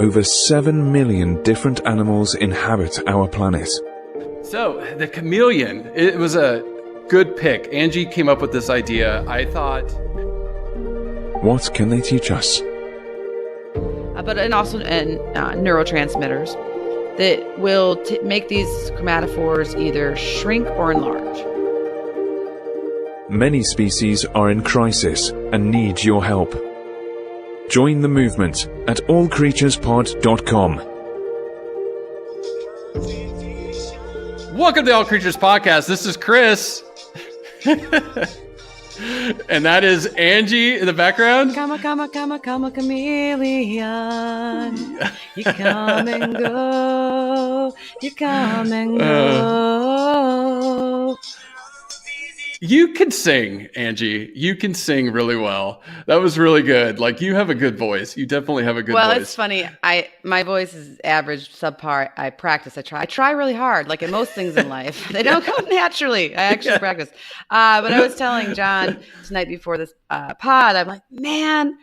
Over 7 million different animals inhabit our planet. So, the chameleon, it was a good pick. Angie came up with this idea. I thought... What can they teach us? And also neurotransmitters that will make these chromatophores either shrink or enlarge. Many species are in crisis and need your help. Join the movement at allcreaturespod.com. Welcome to the All Creatures Podcast. This is Chris. And that is Angie in the background. Come, chameleon. You come and go. You come and go. You can sing, Angie. You can sing really well. That was really good. Like, you have a good voice. You definitely have a good voice. Well, it's funny. My voice is average, subpar. I practice. I try really hard, like in most things in life. They don't come naturally. I actually practice. But I was telling John tonight before this pod, I'm like, man,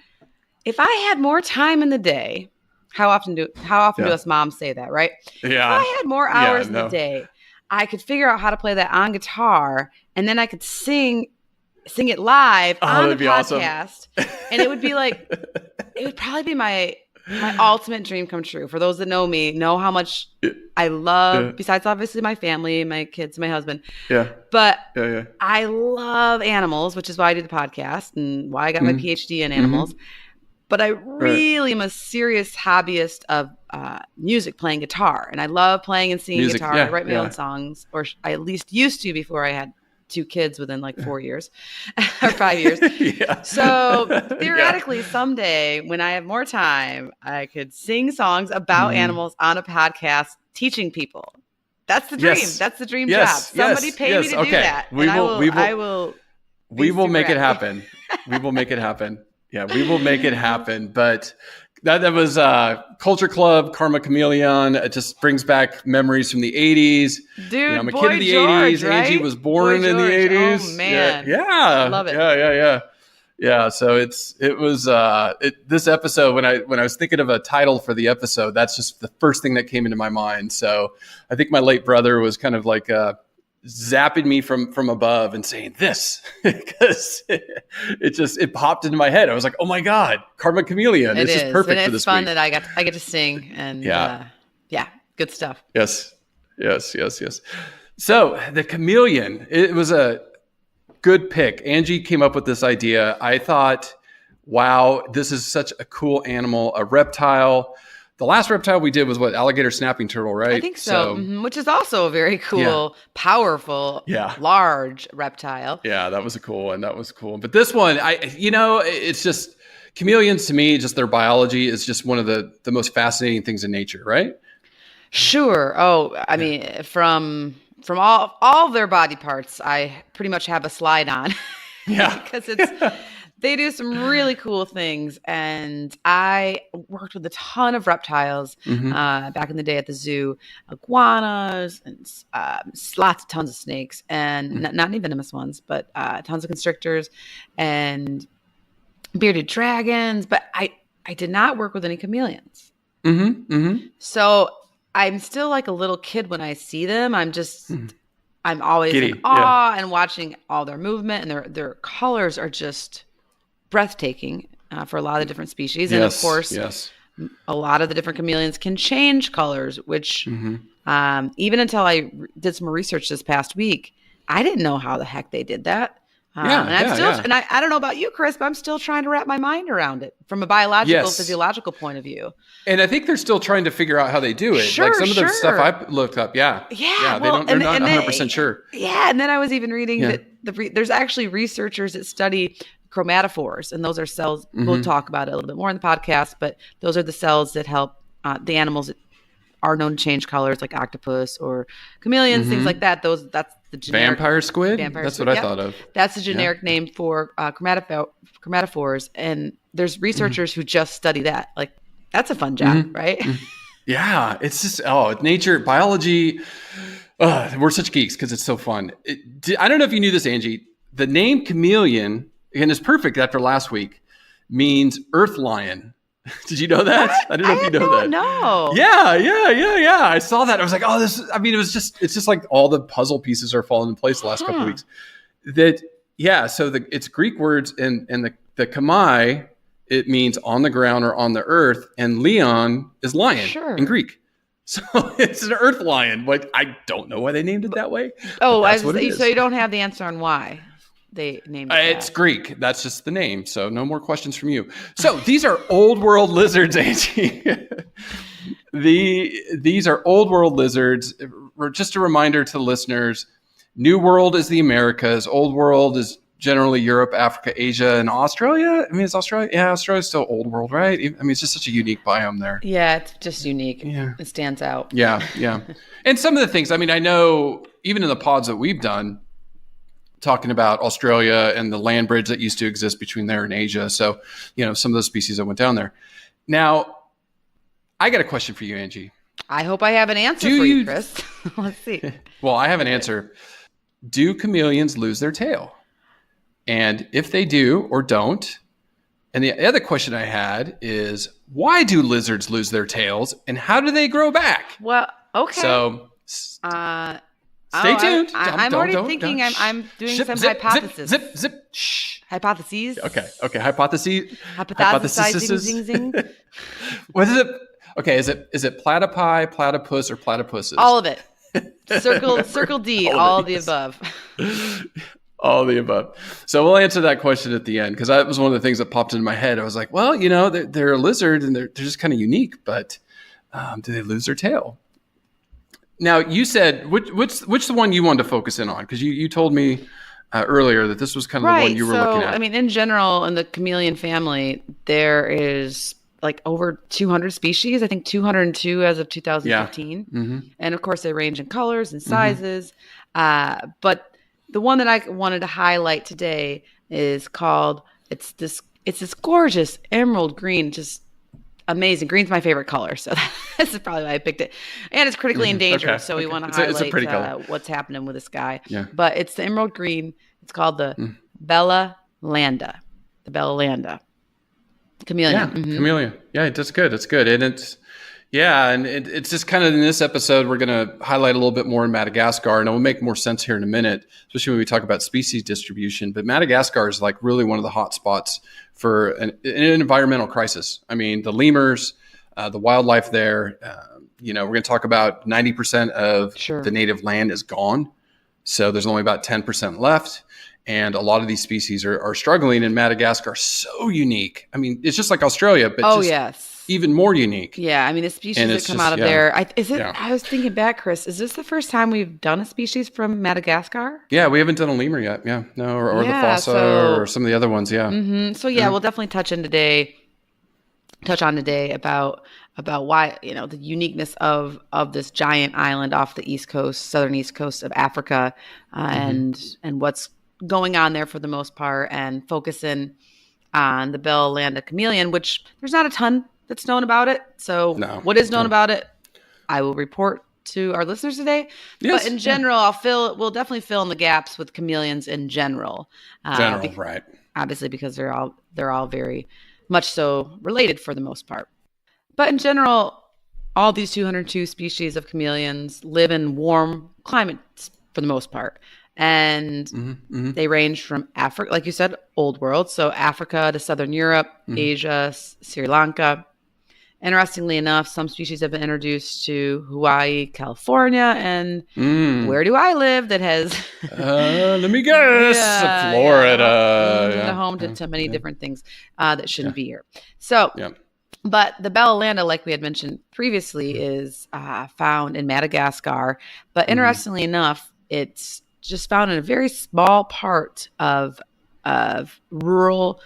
if I had more time in the day, how often do us moms say that, right? Yeah. If I had more hours in the day, I could figure out how to play that on guitar, and then I could sing it live on the podcast. Awesome. And it would be like, it would probably be my ultimate dream come true. For those that know me, know how much I love, besides obviously my family, my kids, my husband. Yeah. But I love animals, which is why I do the podcast and why I got my PhD in animals. But I really am a serious hobbyist of music, playing guitar. And I love playing and singing guitar. I write my own songs, or I at least used to before I had 2 kids within like 4 years or 5 years. So theoretically, someday when I have more time, I could sing songs about animals on a podcast, teaching people. That's the dream. Yes. That's the dream job. Somebody pay me to do that. We will make it happen. We will make it happen. Yeah, we will make it happen. But that was Culture Club, Karma Chameleon. It just brings back memories from the 80s. Dude, I'm a kid of the 80s. Right? Angie was born in the 80s. Oh, man. Yeah. I love it. Yeah. So this episode, when I was thinking of a title for the episode, that's just the first thing that came into my mind. So I think my late brother was kind of like zapping me from above and saying this, because it popped into my head. I was like, oh my God, Karma Chameleon. It's just perfect for this week. It's fun that I get to sing, and good stuff. Yes. So the chameleon, it was a good pick. Angie came up with this idea. I thought, wow, this is such a cool animal, a reptile. The last reptile we did was alligator snapping turtle, right? I think so. Which is also a very cool, powerful, large reptile. Yeah, that was a cool one. But this one, it's just, chameleons to me, just their biology is just one of the most fascinating things in nature, right? Sure. Oh, I mean, from all of their body parts, I pretty much have a slide on. Yeah. Because they do some really cool things. And I worked with a ton of reptiles back in the day at the zoo, iguanas and tons of snakes, and not any venomous ones, but tons of constrictors and bearded dragons. But I did not work with any chameleons. So I'm still like a little kid when I see them. I'm always in awe and watching all their movement, and their colors are just breathtaking for a lot of different species. And of course, a lot of the different chameleons can change colors, which even until I did some research this past week, I didn't know how the heck they did that. And I don't know about you, Chris, but I'm still trying to wrap my mind around it from a biological, physiological point of view. And I think they're still trying to figure out how they do it. Like some of the stuff I looked up. They're not 100% sure. Yeah. And then I was even reading that there's actually researchers that study chromatophores, and those are cells. We'll talk about it a little bit more in the podcast, but those are the cells that help the animals that are known to change colors, like octopus or chameleons, things like that. That's the generic vampire squid. That's what I thought of. That's the generic name for chromatophores, and there's researchers who just study that. Like, that's a fun job, right? Yeah, it's just nature, biology. We're such geeks because it's so fun. I don't know if you knew this, Angie. The name chameleon, and it's perfect after last week, means earth lion. Did you know that? What? I don't know if you know that. No. Yeah. I saw that. I was like, oh, it's just like all the puzzle pieces are falling in place the last couple of weeks. So it's Greek words and the kamai, it means on the ground or on the earth, and leon is lion in Greek. So it's an earth lion. Like, I don't know why they named it that way. Oh, so you don't have the answer on why they named it that. It's Greek. That's just the name. So no more questions from you. So these are old world lizards, Angie. These are old world lizards. Just a reminder to the listeners, New World is the Americas. Old World is generally Europe, Africa, Asia, and Australia. I mean, it's Australia. Yeah, Australia's still Old World, right? I mean, it's just such a unique biome there. Yeah, it's just unique. Yeah. It stands out. Yeah. And some of the things, I mean, I know even in the pods that we've done, talking about Australia and the land bridge that used to exist between there and Asia. So, some of those species that went down there. Now, I got a question for you, Angie. I hope I have an answer for you, Chris. Let's see. Well, I have an answer. Do chameleons lose their tail? And if they do or don't, and the other question I had is, why do lizards lose their tails and how do they grow back? Well, okay. So stay tuned. I'm already thinking I'm doing some hypothesis. Zip. Shh. Hypotheses. Okay. Hypotheses. Hypothesizing. What is it? Okay. Is it platypi, platypus, or platypuses? All of it. Circle D. All of the above. All of the above. So we'll answer that question at the end, because that was one of the things that popped into my head. I was like, well, they're a lizard and they're just kind of unique, but do they lose their tail? Now, you said which the one you wanted to focus in on, because you told me earlier that this was kind of the one you were looking at. I mean, in general, in the chameleon family, there is like over 200 species. I think 202 as of 2015. Yeah. Mm-hmm. And of course, they range in colors and sizes. Mm-hmm. But the one that I wanted to highlight today is called, it's this gorgeous emerald green, just amazing. Green's my favorite color, so this is probably why I picked it. And it's critically endangered, so we want to highlight what's happening with this guy. Yeah. But it's the emerald green. It's called the Bella Landa. The Bella Landa. Chameleon. Yeah, chameleon. Yeah, that's good. That's good. And it's just kind of in this episode, we're going to highlight a little bit more in Madagascar, and it will make more sense here in a minute, especially when we talk about species distribution. But Madagascar is like really one of the hot spots for an environmental crisis. I mean, the lemurs, the wildlife there, we're going to talk about 90% of the native land is gone. So there's only about 10% left. And a lot of these species are struggling, and Madagascar is so unique. I mean, it's just like Australia, but even more unique. Yeah, I mean, the species that come out of there. I was thinking back, Chris, is this the first time we've done a species from Madagascar? Yeah, we haven't done a lemur yet. Yeah, no, or the fossa or some of the other ones. Yeah. Mm-hmm. So we'll definitely touch on today about why, the uniqueness of this giant island off the southern east coast of Africa, and what's going on there for the most part, and focusing on the Bella Landa chameleon, which there's not a ton that's known about it. So what is known about it, I will report to our listeners today. Yes, but in general, we'll definitely fill in the gaps with chameleons in general. Right. Obviously, because they're all very much so related for the most part. But in general, all these 202 species of chameleons live in warm climates for the most part. And they range from Africa, like you said, old world. So Africa to Southern Europe, Asia, Sri Lanka. Interestingly enough, some species have been introduced to Hawaii, California, and where do I live that has... let me guess. Florida. The home to many different things that shouldn't be here. So, but the Bella Landa, like we had mentioned previously, is found in Madagascar. But interestingly enough, it's just found in a very small part of rural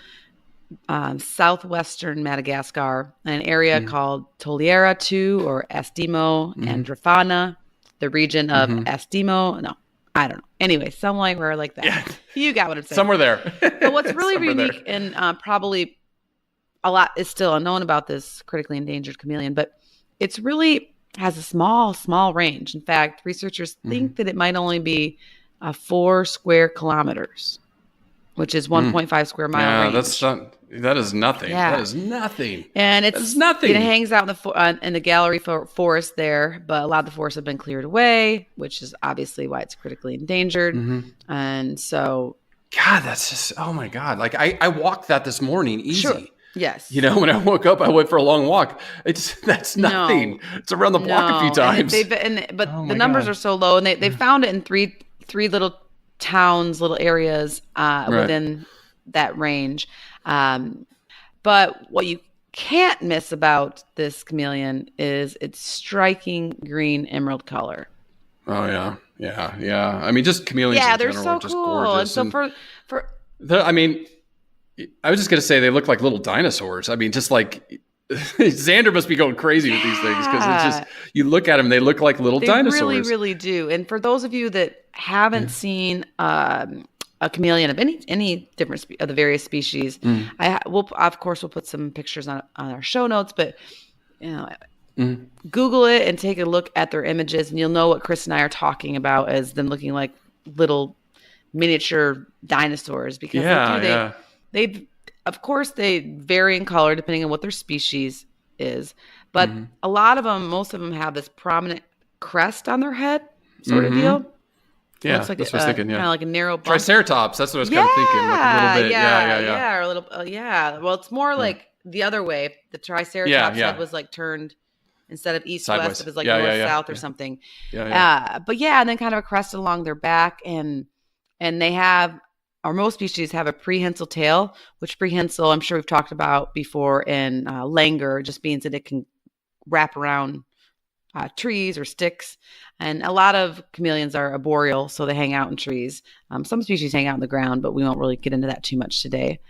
southwestern Madagascar, an area called Toliara 2 or Estimo and Drafana, the region of Estimo. No, I don't know. Anyway, somewhere like that. Yeah. You got what I'm saying. Somewhere there. But what's really unique and probably a lot is still unknown about this critically endangered chameleon, but it's really has a small range. In fact, researchers think that it might only be 4 square kilometers. which is 1.5 square mile range. That is nothing. Yeah. That is nothing. And that is nothing. It hangs out in the gallery forest there, but a lot of the forests have been cleared away, which is obviously why it's critically endangered. And so, God, that's just, oh my God. Like I walked that this morning easy. Sure. Yes. When I woke up, I went for a long walk. That's nothing. No. It's around the block a few times. But the numbers are so low, and they found it in three little towns, little areas within that range. But what you can't miss about this chameleon is its striking green emerald color. Oh yeah. I mean, just chameleons. Yeah, in they're general so are just cool. gorgeous. And so for I mean, I was just gonna say they look like little dinosaurs. I mean, just like Xander must be going crazy with these things because it's just you look at them, they look like little dinosaurs. They really, really do. And for those of you that haven't seen a chameleon of any different of the various species, we'll put some pictures on our show notes, but Google it and take a look at their images, and you'll know what Chris and I are talking about as them looking like little miniature dinosaurs. Because they of course they vary in color depending on what their species is, but a lot of them, most of them have this prominent crest on their head sort of deal. Yeah, looks like that's what I was thinking. Yeah, kind of like a narrow bump. Triceratops. That's what I was kind of thinking. Like a little bit. Yeah, or a little. Well, it's more like the other way. The Triceratops head was like turned instead of east-west, it was like north-south or something. But and then kind of a crest along their back, and they have, or most species have, a prehensile tail, which prehensile I'm sure we've talked about before in langur, just means that it can wrap around trees or sticks. And a lot of chameleons are arboreal, so they hang out in trees. Some species hang out in the ground, but we won't really get into that too much today.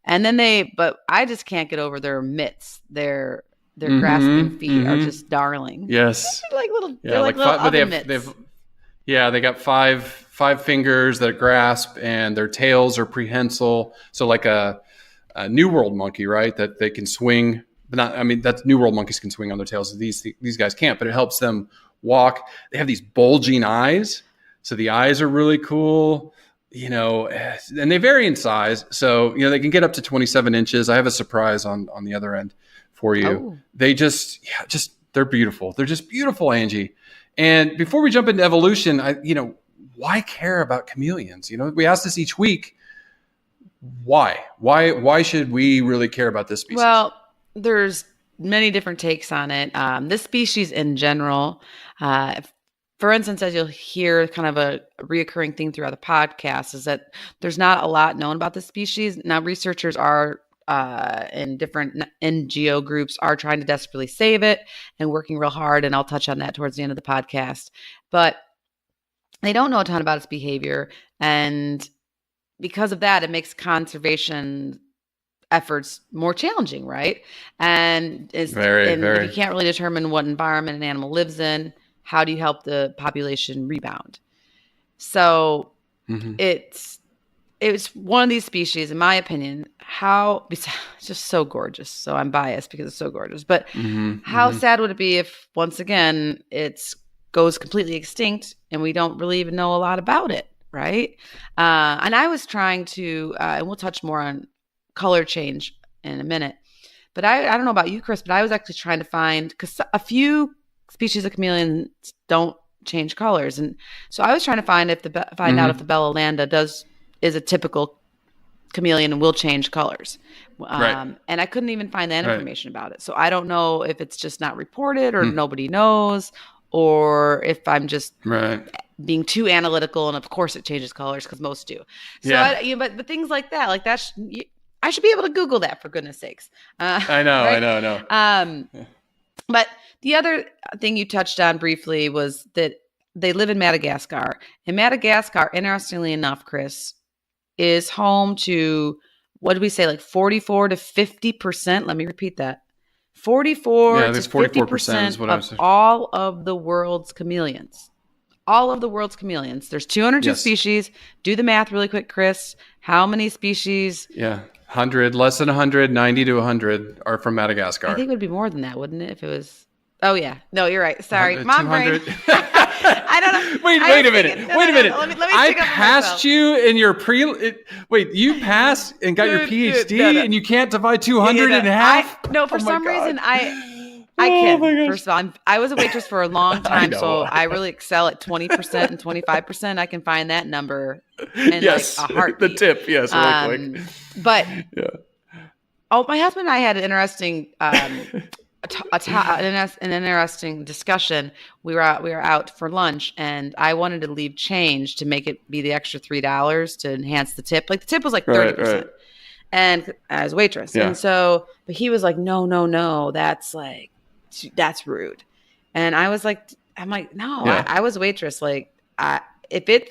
And then but I just can't get over their mitts. Their grasping feet are just darling. Yes. They're like little, little oven mitts. They got five fingers that grasp, and their tails are prehensile. So like a New World monkey, right? That they can swing. That's New World monkeys can swing on their tails. These guys can't, but it helps them walk. They have these bulging eyes. So the eyes are really cool, and they vary in size. So, they can get up to 27 inches. I have a surprise on the other end for you. Oh. They they're beautiful. They're just beautiful, Angie. And before we jump into evolution, why care about chameleons? We ask this each week. Why should we really care about this species? Well, there's many different takes on it. This species in general, for instance, as you'll hear kind of a reoccurring theme throughout the podcast, is that there's not a lot known about this species. Now, researchers are in different NGO groups are trying to desperately save it and working real hard, and I'll touch on that towards the end of the podcast. But they don't know a ton about its behavior, and because of that, it makes conservation efforts more challenging, right? And if you can't really determine what environment an animal lives in, how do you help the population rebound? So it's one of these species, in my opinion, it's just so gorgeous. So I'm biased because it's so gorgeous. But how sad would it be if, once again, it goes completely extinct and we don't really even know a lot about it, right? And I was trying to, and we'll touch more on color change in a minute. But I don't know about you, Chris, but I was actually trying to find, because a few species of chameleons don't change colors. And so I was trying to find out if the Bella Landa is a typical chameleon and will change colors. And I couldn't even find that information about it. So I don't know if it's just not reported or nobody knows, or if I'm just being too analytical. And of course it changes colors because most do. So but things like that, I should be able to Google that, for goodness sakes. I know. But the other thing you touched on briefly was that they live in Madagascar. And Madagascar, interestingly enough, Chris, is home to, what did we say, like 44 to 50%? Let me repeat that. 44 to 50% is what of all of the world's chameleons. All of the world's chameleons. There's 202 species. Do the math really quick, Chris. How many species? 100, less than 100, 90 to 100 are from Madagascar. I think it would be more than that, wouldn't it? If it was, oh yeah. No, you're right. Sorry. Mom brain. I don't know. Wait a minute. Wait a minute. Let me I stick up for passed myself. you in your wait, you passed and got your PhD and you can't divide 200 in half? For some reason, I can. First of all, I was a waitress for a long time, so I really excel at 20% and 25%. I can find that number in like a heartbeat. The tip, yes, really quick. But yeah. Oh, my husband and I had an interesting, an interesting discussion. We were out for lunch, and I wanted to leave change to make it be the extra $3 to enhance the tip. Like the tip was like 30%, right. and as a waitress, and so, but he was like, no, that's rude, and I was like, no, I was a waitress. Like, if it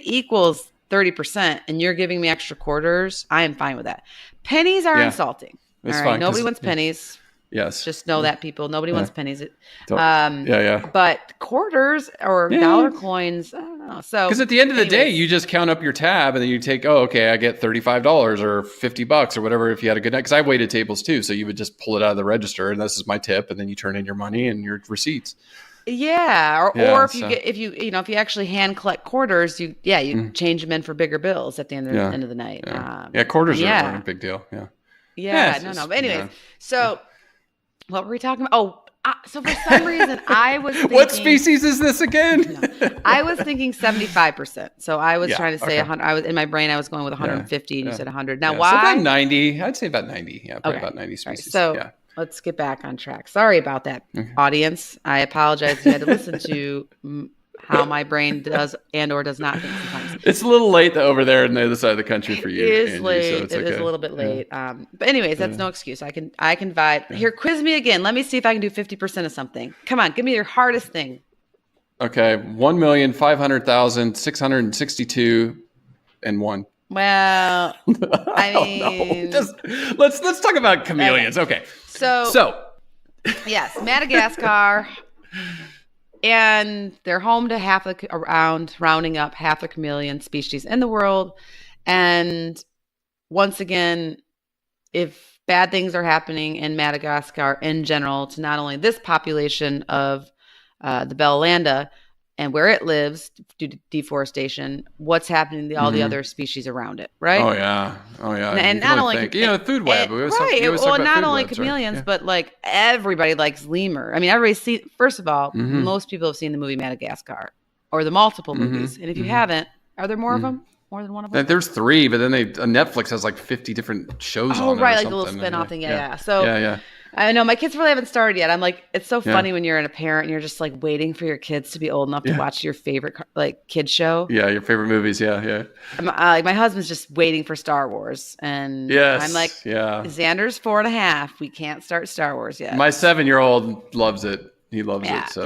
equals 30% and you're giving me extra quarters, I am fine with that. Pennies are insulting. It's all right. fine, Nobody wants pennies. Yes. Just know that, people. Nobody wants pennies. Yeah. But quarters or dollar coins, I don't know. So because at the end of the day, you just count up your tab and then you take, I get $35 or $50 or whatever if you had a good night. Because I waited tables too, so you would just pull it out of the register and this is my tip, and then you turn in your money and your receipts. Yeah, or if you actually hand collect quarters, you change them in for bigger bills at the end of the night. Quarters are a big deal. But anyways, so what were we talking about? So for some reason, I was thinking, what species is this again? I was thinking 75%. So I was trying to say 100. I was in my brain. I was going with 150, and you said 100. Now, why? So about 90. I'd say about 90. Yeah, probably about 90 species. Right, so let's get back on track. Sorry about that, audience. I apologize. You had to listen to how my brain does and or does not think sometimes. It's a little late over there on the other side of the country for you. It is Angie, late. So it is a little bit late. But anyways, that's no excuse. I can vibe. Here, quiz me again. Let me see if I can do 50% of something. Come on, give me your hardest thing. Okay, 1,500,662 and 1. Well, I mean, let's talk about chameleons. Okay. So yes, Madagascar. And they're home to rounding up half the chameleon species in the world. And once again, if bad things are happening in Madagascar in general to not only this population of the Bellanda and where it lives due to deforestation, what's happening to all the other species around it, right? Oh yeah. And not only food web, not only chameleons, but like everybody likes lemur. I mean, first of all, most people have seen the movie Madagascar or the multiple movies, and if you haven't, are there more of them? More than one of them? There's 3, but then Netflix has like 50 different shows on it. Oh, right, like a little spin-off thing. Yeah. So I know my kids really haven't started yet. I'm like, it's so funny when you're a parent and you're just like waiting for your kids to be old enough to watch your favorite kid show. Yeah, your favorite movies. Yeah. My husband's just waiting for Star Wars, and I'm like, Xander's 4.5. We can't start Star Wars yet. My 7-year-old loves it. He loves it. So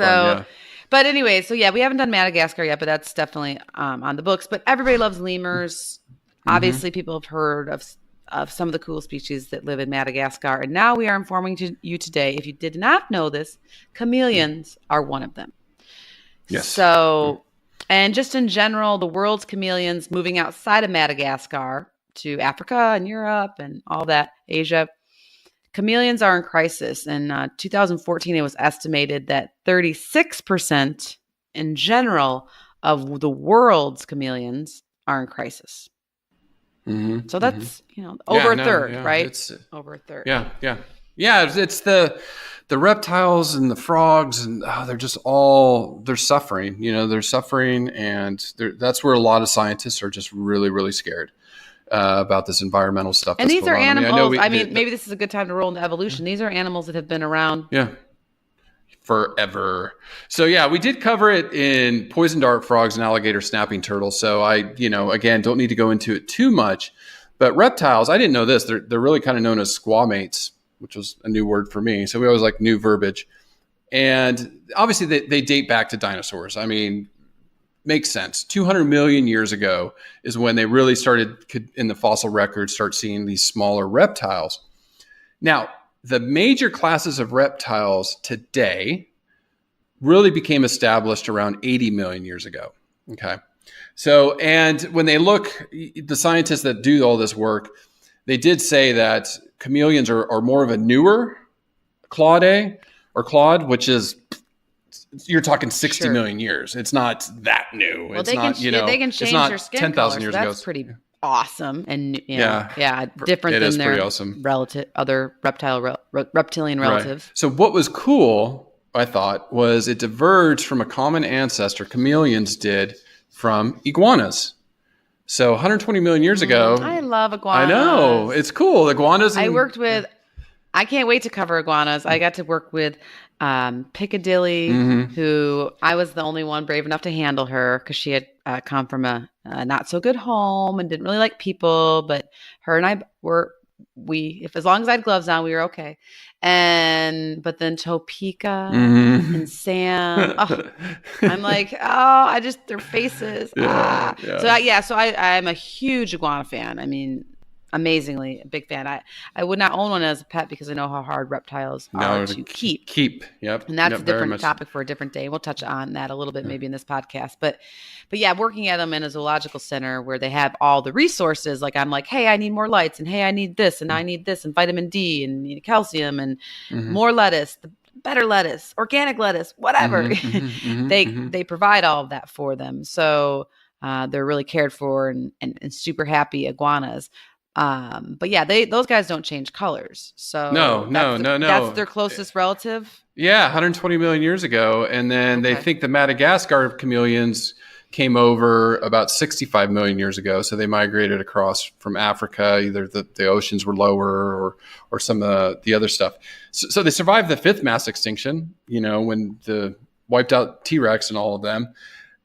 fun, But anyway, so we haven't done Madagascar yet, but that's definitely on the books. But everybody loves lemurs. Obviously, people have heard of some of the cool species that live in Madagascar. And now we are informing you today, if you did not know this, chameleons are one of them. Yes. So, and just in general, the world's chameleons moving outside of Madagascar to Africa and Europe and all that, Asia, chameleons are in crisis. In 2014, it was estimated that 36% in general of the world's chameleons are in crisis. So that's over a third, right? It's over a third. Yeah. It's the reptiles and the frogs, and they're suffering. They're suffering, and that's where a lot of scientists are just really, really scared about this environmental stuff. And these are animals. Maybe this is a good time to roll into evolution. These are animals that have been around. Forever. So we did cover it in poison dart frogs and alligator snapping turtles. So I, again, don't need to go into it too much, but reptiles, I didn't know this. They're really kind of known as squamates, which was a new word for me. So we always like new verbiage. And obviously they date back to dinosaurs. I mean, makes sense. 200 million years ago is when they really could in the fossil record, start seeing these smaller reptiles. Now, the major classes of reptiles today really became established around 80 million years ago. Okay. So, and when they look, the scientists that do all this work, they did say that chameleons are more of a newer clade, which is you're talking 60 Sure. million years. It's not that new. Well, It's they not, can they can it's change not your skin 10,000 color, years so ago. that's pretty awesome and Yeah. different It than is pretty their awesome. other reptilian relatives. Right. So what was cool, I thought, was it diverged from a common ancestor, chameleons did, from iguanas. So 120 million years ago. I love iguanas. I know. It's cool. Iguanas. I can't wait to cover iguanas. I got to work with Piccadilly, Mm-hmm. who I was the only one brave enough to handle her because she had come from a not so good home and didn't really like people. But her and I if as long as I had gloves on, we were okay. But then Topeka Mm-hmm. and Sam, I'm like, their faces. Yeah. So I'm a huge iguana fan. I mean, amazingly a big fan. I would not own one as a pet because I know how hard reptiles are to keep. Yep. And that's Yep, a very different much. topic for a different day. We'll touch on that a little bit maybe in this podcast. But yeah, working at them in a zoological center where they have all the resources, like I'm like, hey, I need more lights, and hey, I need this, and I need this, and vitamin D, and calcium, and more lettuce, better lettuce, organic lettuce, whatever. They provide all of that for them. So they're really cared for and super happy iguanas. But yeah, those guys don't change colors. So No. That's their closest relative. Yeah, 120 million years ago. And then they think the Madagascar chameleons came over about 65 million years ago. So they migrated across from Africa. Either the oceans were lower or some of the other stuff. So they survived the fifth mass extinction, when wiped out T-Rex and all of them.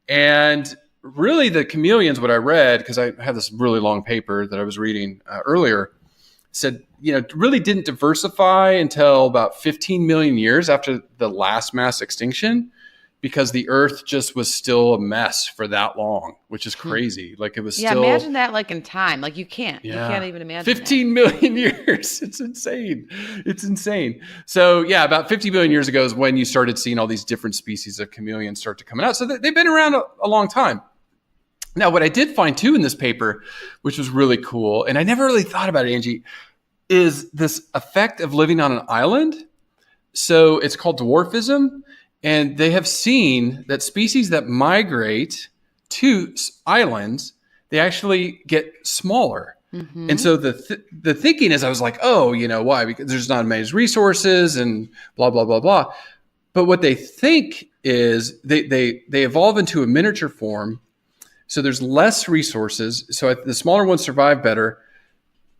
And really the chameleons, what I read, because I have this really long paper that I was reading earlier, said, really didn't diversify until about 15 million years after the last mass extinction, because the Earth just was still a mess for that long, which is crazy. Like it was still. Yeah, imagine that like in time. Like you can't even imagine 15 million years. It's insane. So yeah, about 50 million years ago is when you started seeing all these different species of chameleons start to come out. So they've been around a long time. Now, what I did find too in this paper, which was really cool, and I never really thought about it, Angie, is this effect of living on an island. So it's called dwarfism. And they have seen that species that migrate to islands, they actually get smaller. Mm-hmm. And so the thinking is, I was like, why? Because there's not as many resources and blah, blah, blah, blah. But what they think is they evolve into a miniature form. So there's less resources. So the smaller ones survive better.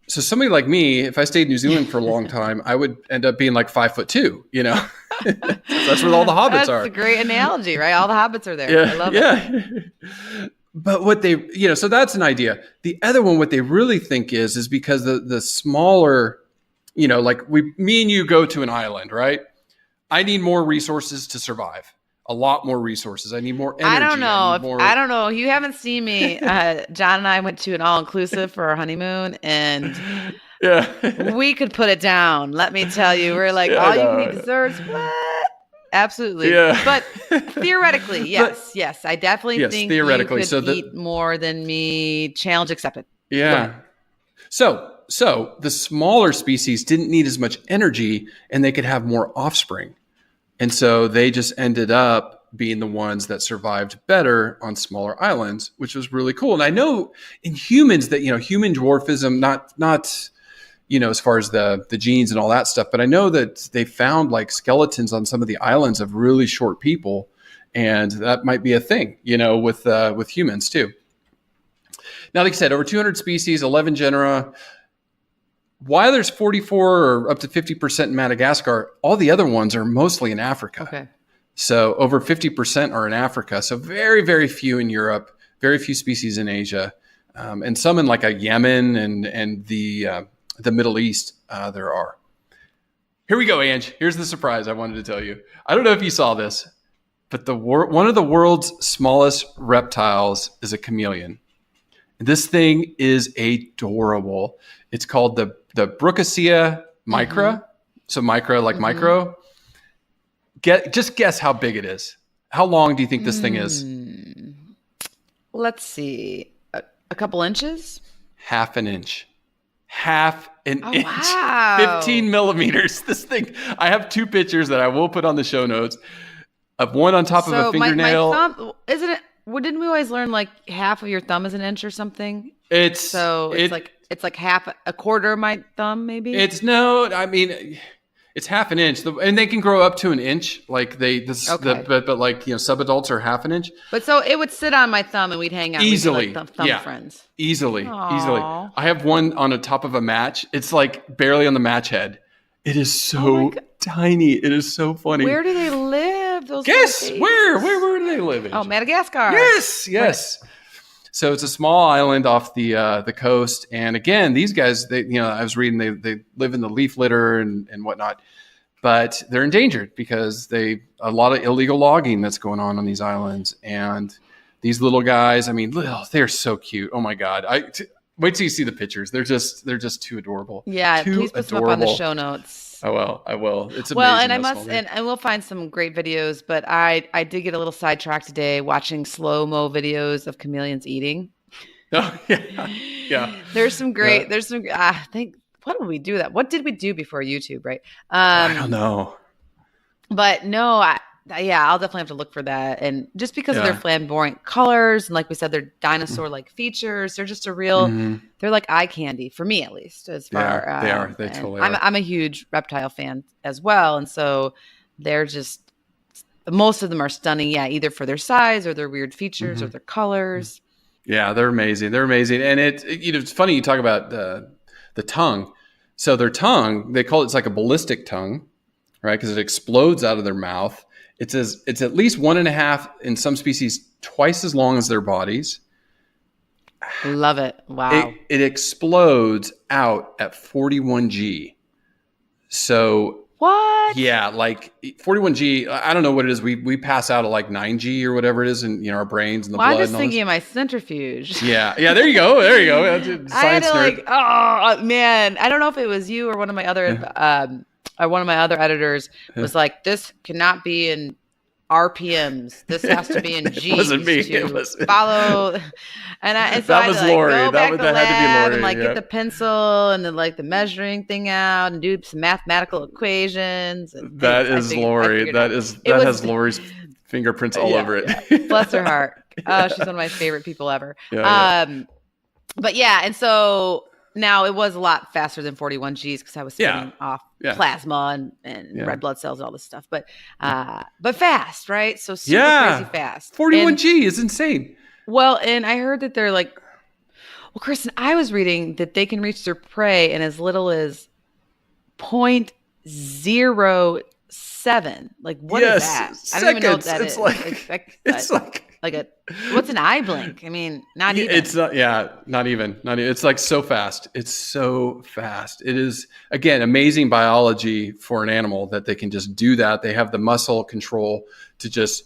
So somebody like me, if I stayed in New Zealand for a long time, I would end up being like 5'2", That's where all the hobbits are. That's a great analogy, right? All the hobbits are there. Yeah, I love it. But what they, so that's an idea. The other one, what they really think is because the smaller, like me and you go to an island, right? I need more resources to survive. A lot more resources. I need more energy. I don't know. You haven't seen me. John and I went to an all-inclusive for our honeymoon, and we could put it down. Let me tell you, we're like, you can eat desserts. What? Absolutely. Yeah. But theoretically, yes. I definitely think theoretically, you could eat more than me. Challenge accepted. Yeah. So the smaller species didn't need as much energy, and they could have more offspring. And so they just ended up being the ones that survived better on smaller islands, which was really cool. And I know in humans that, human dwarfism, not as far as the genes and all that stuff, but I know that they found like skeletons on some of the islands of really short people. And that might be a thing, with humans too. Now, like I said, over 200 species, 11 genera. Why there's 44 or up to 50% in Madagascar, all the other ones are mostly in Africa. Okay. So over 50% are in Africa. So very, very few in Europe, very few species in Asia, and some in like a Yemen and the Middle East there are. Here we go, Ange. Here's the surprise I wanted to tell you. I don't know if you saw this, but one of the world's smallest reptiles is a chameleon. This thing is adorable. It's called the Brookesia micra. Mm-hmm. So micra, like micro. Just guess how big it is. How long do you think this thing is? Let's see. A couple inches? Half an inch. Half an inch. Wow. 15 millimeters. This thing. I have two pictures that I will put on the show notes. of one on top of a fingernail. My thumb, isn't it? Well, didn't we always learn like half of your thumb is an inch or something? It's like half, a quarter of my thumb, maybe. It's half an inch, and they can grow up to an inch. Like but like subadults are half an inch. But so it would sit on my thumb, and we'd hang out easily, like thumb friends. Easily. Aww. I have one on the top of a match. It's like barely on the match head. It is so tiny. It is so funny. Where do they live? Those guess where do they live? Oh, Madagascar. Yes. Right. So it's a small island off the coast, and again, these guys, I was reading they live in the leaf litter and whatnot, but they're endangered because a lot of illegal logging that's going on these islands, and these little guys, I mean, they're so cute. Oh my God, wait till you see the pictures. They're just too adorable. Yeah, please put them up on the show notes. I will. It's amazing. Well, and I will find some great videos, but I did get a little sidetracked today watching slow-mo videos of chameleons eating. Oh, yeah. There's some great, I think, what did we do that? What did we do before YouTube, right? I don't know. But no, I'll definitely have to look for that. And just because of their flamboyant colors and like we said, their dinosaur-like features, they're just a real, they're like eye candy for me at least. As far they are. They totally are. I'm a huge reptile fan as well, and so they're just most of them are stunning. Yeah, either for their size or their weird features or their colors. Yeah, they're amazing. And it's funny you talk about the tongue. So their tongue, they call it's like a ballistic tongue, right? Because it explodes out of their mouth. It's at least 1.5 in some species, twice as long as their bodies. Love it. Wow. It explodes out at 41 G. So what? Yeah, like 41 G. I don't know what it is. We pass out at like 9 G or whatever it is in our brains and the blood. I'm just thinking of my centrifuge. Yeah. There you go. Science I had to nerd. oh man, I don't know if it was you or one of my other one of my other editors was like, this cannot be in RPMs. This has to be in G's. It wasn't me. It was follow. And so that I was had to Lori. go back to the that had to be lab Lori. and get the pencil and then the measuring thing out and do some mathematical equations. And that is Lori. That has Lori's fingerprints all over it. Bless her heart. Oh, she's one of my favorite people ever. But yeah, and so now it was a lot faster than 41 Gs because I was spinning off plasma and red blood cells and all this stuff. But fast, right? So super crazy fast. 41 G is insane. Well, and I heard that they're like, well, Kristen, I was reading that they can reach their prey in as little as 0.07. Like, what is that? Seconds. I don't even know what that is. It's like what's an eye blink? I mean, not even. It's not. Yeah, not even. It's like so fast. It's so fast. It is, again, amazing biology for an animal that they can just do that. They have the muscle control to just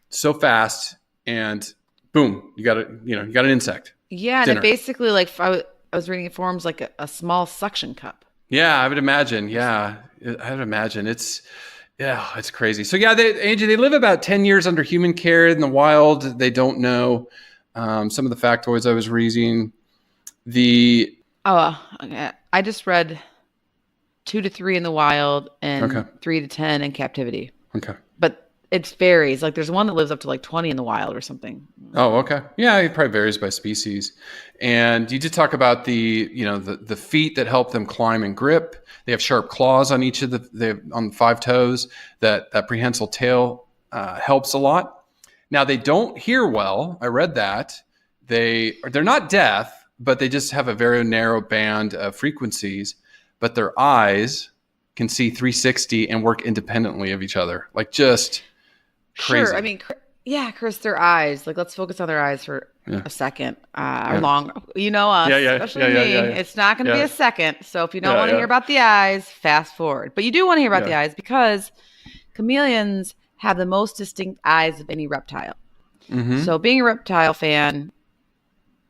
so fast and boom, you got an insect. Yeah, and it basically, like, I was reading, it forms like a small suction cup. Yeah, I would imagine. Yeah, I would imagine. It's crazy. So yeah, Angie, they live about 10 years under human care in the wild. They don't know some of the factoids I was reading. I just read 2 to 3 in the wild and 3 to 10 in captivity. Okay. But it varies. Like there's one that lives up to like 20 in the wild or something. Oh, okay. Yeah, it probably varies by species. And you did talk about the feet that help them climb and grip. They have sharp claws on each of on 5 toes. That prehensile tail helps a lot. Now they don't hear well. I read that. They're not deaf, but they just have a very narrow band of frequencies. But their eyes can see 360 and work independently of each other. Like just crazy. Sure. I mean, Chris, their eyes. Like, let's focus on their eyes for a second. Or long. You know us, especially me. It's not going to be a second. So if you don't want to hear about the eyes, fast forward. But you do want to hear about the eyes because chameleons have the most distinct eyes of any reptile. Mm-hmm. So being a reptile fan,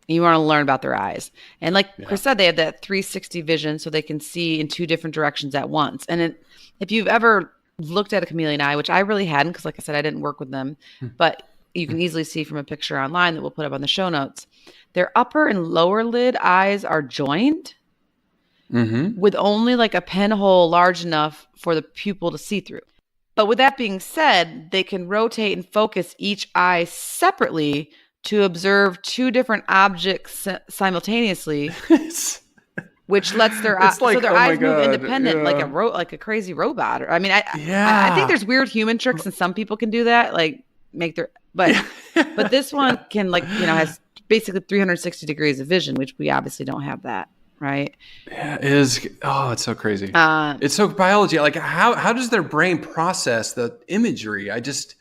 you want to learn about their eyes. And like Chris said, they have that 360 vision so they can see in 2 different directions at once. And if you've ever looked at a chameleon eye, which I really hadn't because like I said, I didn't work with them, but you can easily see from a picture online that we'll put up on the show notes. Their upper and lower lid eyes are joined with only like a pinhole large enough for the pupil to see through. But with that being said, they can rotate and focus each eye separately to observe two different objects simultaneously, which lets their eyes like, so their oh my eyes move God, independent, yeah. like a crazy robot. I mean, I Yeah. think there's weird human tricks, and some people can do that, like make their but this one can, like, you know, has basically 360 degrees of vision, which we obviously don't have that, right? Yeah, it is. Oh, it's so crazy. It's so biology. Like, how does their brain process the imagery? I just.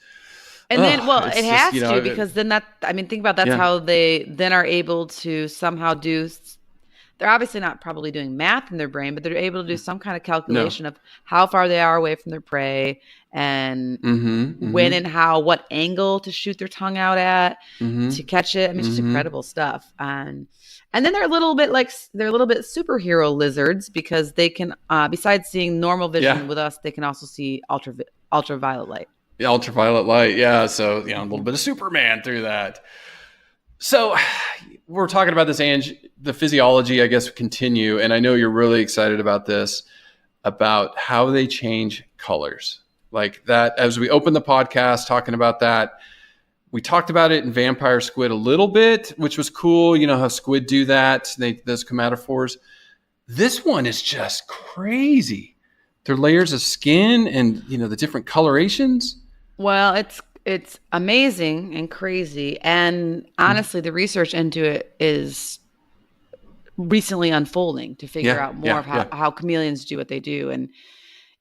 And then, well, it's it just, has you know, to, because then think about that's Yeah. how they then are able to somehow do. They're obviously not probably doing math in their brain, but they're able to do some kind of calculation of how far they are away from their prey, and when and how, what angle to shoot their tongue out at to catch it. I mean, it's just incredible stuff. And then they're a little bit superhero lizards, because they can, besides seeing normal vision with us, they can also see ultraviolet light. The ultraviolet light, yeah. So, you know, a little bit of Superman through that. So we're talking about this, Ange, the physiology, I guess, continue. And I know you're really excited about this, about how they change colors. Like that, as we open the podcast talking about that, we talked about it in vampire squid a little bit, which was cool. You know how squid do that, those chromatophores. This one is just crazy. Their layers of skin and, you know, the different colorations. Well, it's amazing and crazy. And honestly, the research into it is recently unfolding to figure out more of how chameleons do what they do.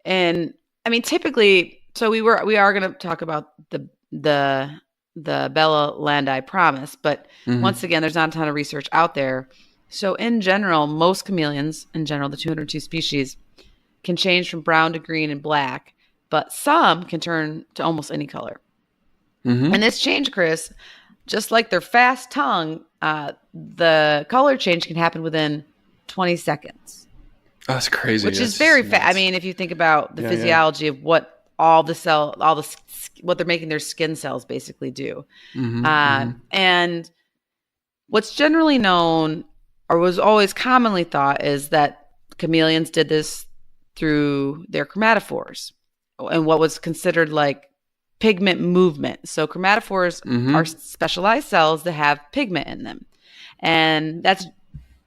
And I mean, typically, so we are going to talk about the Bella landi promise, but once again, there's not a ton of research out there. So in general, most chameleons, the 202 species, can change from brown to green and black, but some can turn to almost any color. And this change, Chris, just like their fast tongue, the color change can happen within 20 seconds. That's crazy. Which is very fast. I mean, if you think about the physiology of what what they're making their skin cells basically do. And what's generally known, or was always commonly thought, is that chameleons did this through their chromatophores and what was considered like pigment movement. So chromatophores are specialized cells that have pigment in them. And that's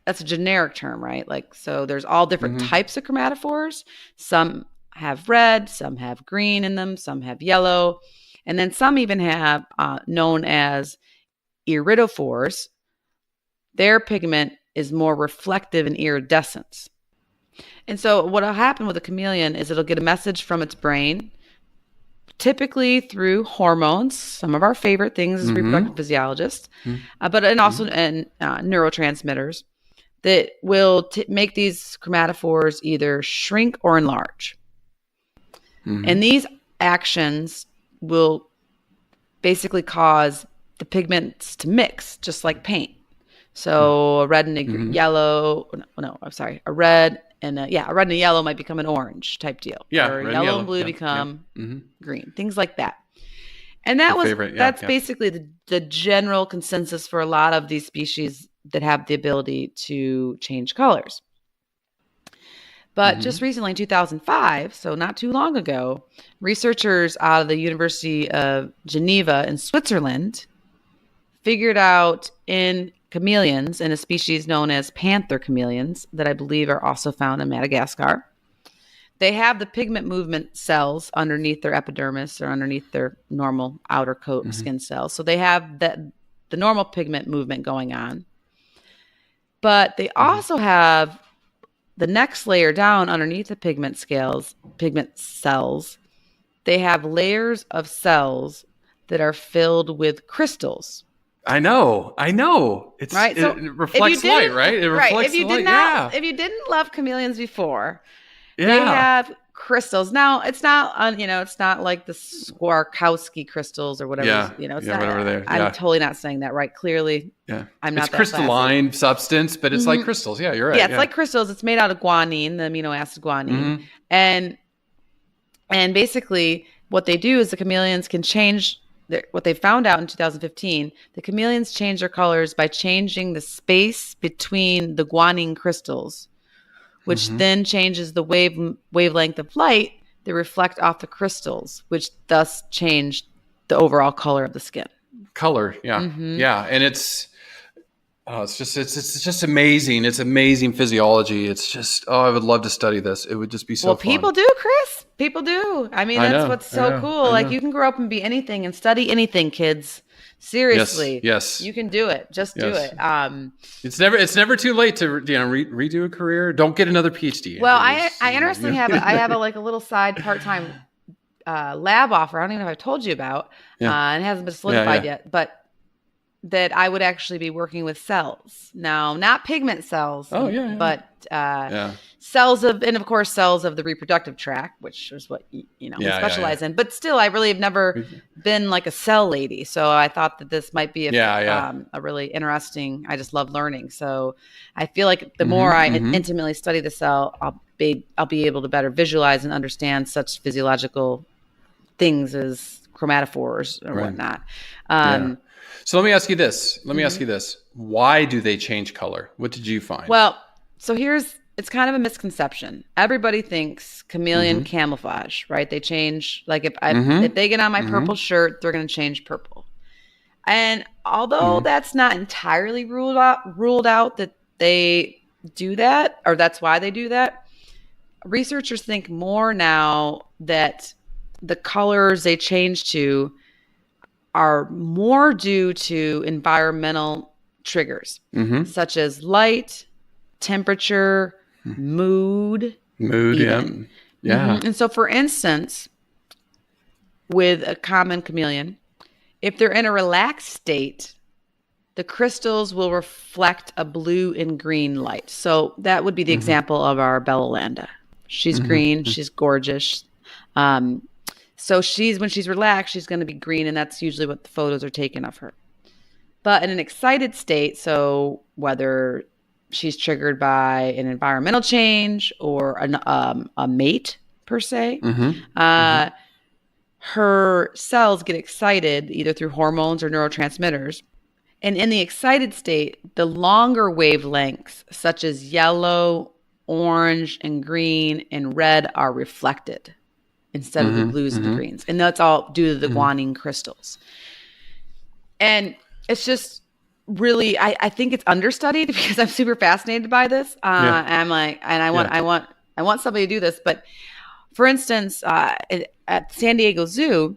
a generic term, right? Like, so there's all different types of chromatophores. Some have red, some have green in them, some have yellow. And then some even have known as iridophores. Their pigment is more reflective and iridescent. And so what will happen with a chameleon is it'll get a message from its brain, typically through hormones, some of our favorite things as reproductive physiologists, but also neurotransmitters that will make these chromatophores either shrink or enlarge. And these actions will basically cause the pigments to mix, just like paint. So a red and a yellow, a red and a red and a yellow might become an orange type deal. Yeah, or yellow and blue become green, things like that. And that's basically the general consensus for a lot of these species that have the ability to change colors. But just recently, in 2005, so not too long ago, researchers out of the University of Geneva in Switzerland figured out in chameleons, in a species known as panther chameleons, that I believe are also found in Madagascar. They have the pigment movement cells underneath their epidermis, or underneath their normal outer coat skin cells. So they have the normal pigment movement going on. But they also have the next layer down underneath the pigment cells. They have layers of cells that are filled with crystals. I know. It's right. So it reflects light, right? It reflects light. If you didn't love chameleons before, they have crystals. Now it's not it's not like the Swarovski crystals or whatever. It's not. Whatever I'm totally not saying that right. Clearly, I'm not. It's crystalline substance, but it's like crystals. Yeah, you're right. Yeah, it's like crystals. It's made out of guanine, the amino acid guanine, and basically what they do is the chameleons can change. What they found out in 2015, the chameleons change their colors by changing the space between the guanine crystals, which then changes the wavelength of light they reflect off the crystals, which thus change the overall color of the skin. Color, yeah, yeah, and it's just amazing. It's amazing physiology. It's just I would love to study this. It would just be so. Well, fun. people do, Chris. People do. I mean, that's what's so cool. Like you can grow up and be anything and study anything, kids. Seriously, yes, you can do it. Just do it. It's never too late to redo a career. Don't get another PhD. Well, I interestingly have a little side part-time lab offer. I don't even know if I've told you about, and it hasn't been solidified yet, but that I would actually be working with cells. Now, not pigment cells, but cells of the reproductive tract, which is what we specialize in. But still, I really have never been like a cell lady. So I thought that this might be a really interesting. I just love learning. So I feel like the more I intimately study the cell, I'll be able to better visualize and understand such physiological things as chromatophores or whatnot. So let me ask you this. Why do they change color? What did you find? Well, so it's kind of a misconception. Everybody thinks chameleon camouflage, right? They change, like if they get on my purple shirt, they're going to change purple. And although that's not entirely ruled out that they do that, or that's why they do that, researchers think more now that the colors they change to are more due to environmental triggers, such as light, temperature, mood, even. Yeah. And so, for instance, with a common chameleon, if they're in a relaxed state, the crystals will reflect a blue and green light. So that would be the example of our Bellolanda. She's green. She's gorgeous. So when she's relaxed, she's going to be green, and that's usually what the photos are taken of her. But in an excited state, so whether she's triggered by an environmental change or a mate per se, her cells get excited either through hormones or neurotransmitters. And in the excited state, the longer wavelengths, such as yellow, orange, and green and red, are reflected instead of the blues and the greens. And that's all due to the guanine crystals. And it's just really, I think it's understudied because I'm super fascinated by this. And I'm like, and I want somebody to do this. But for instance, at San Diego Zoo,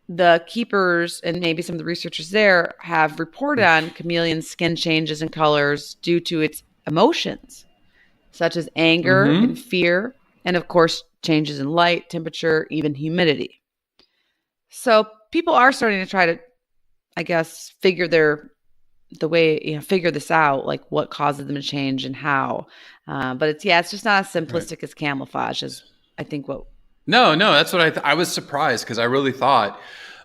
the keepers and maybe some of the researchers there have reported on chameleon skin changes and colors due to its emotions, such as anger and fear, and of course, changes in light, temperature, even humidity. So people are starting to try to, I guess, figure this out, like what causes them to change and how. But it's just not as simplistic as camouflage as I think what. No, that's what I was surprised because I really thought,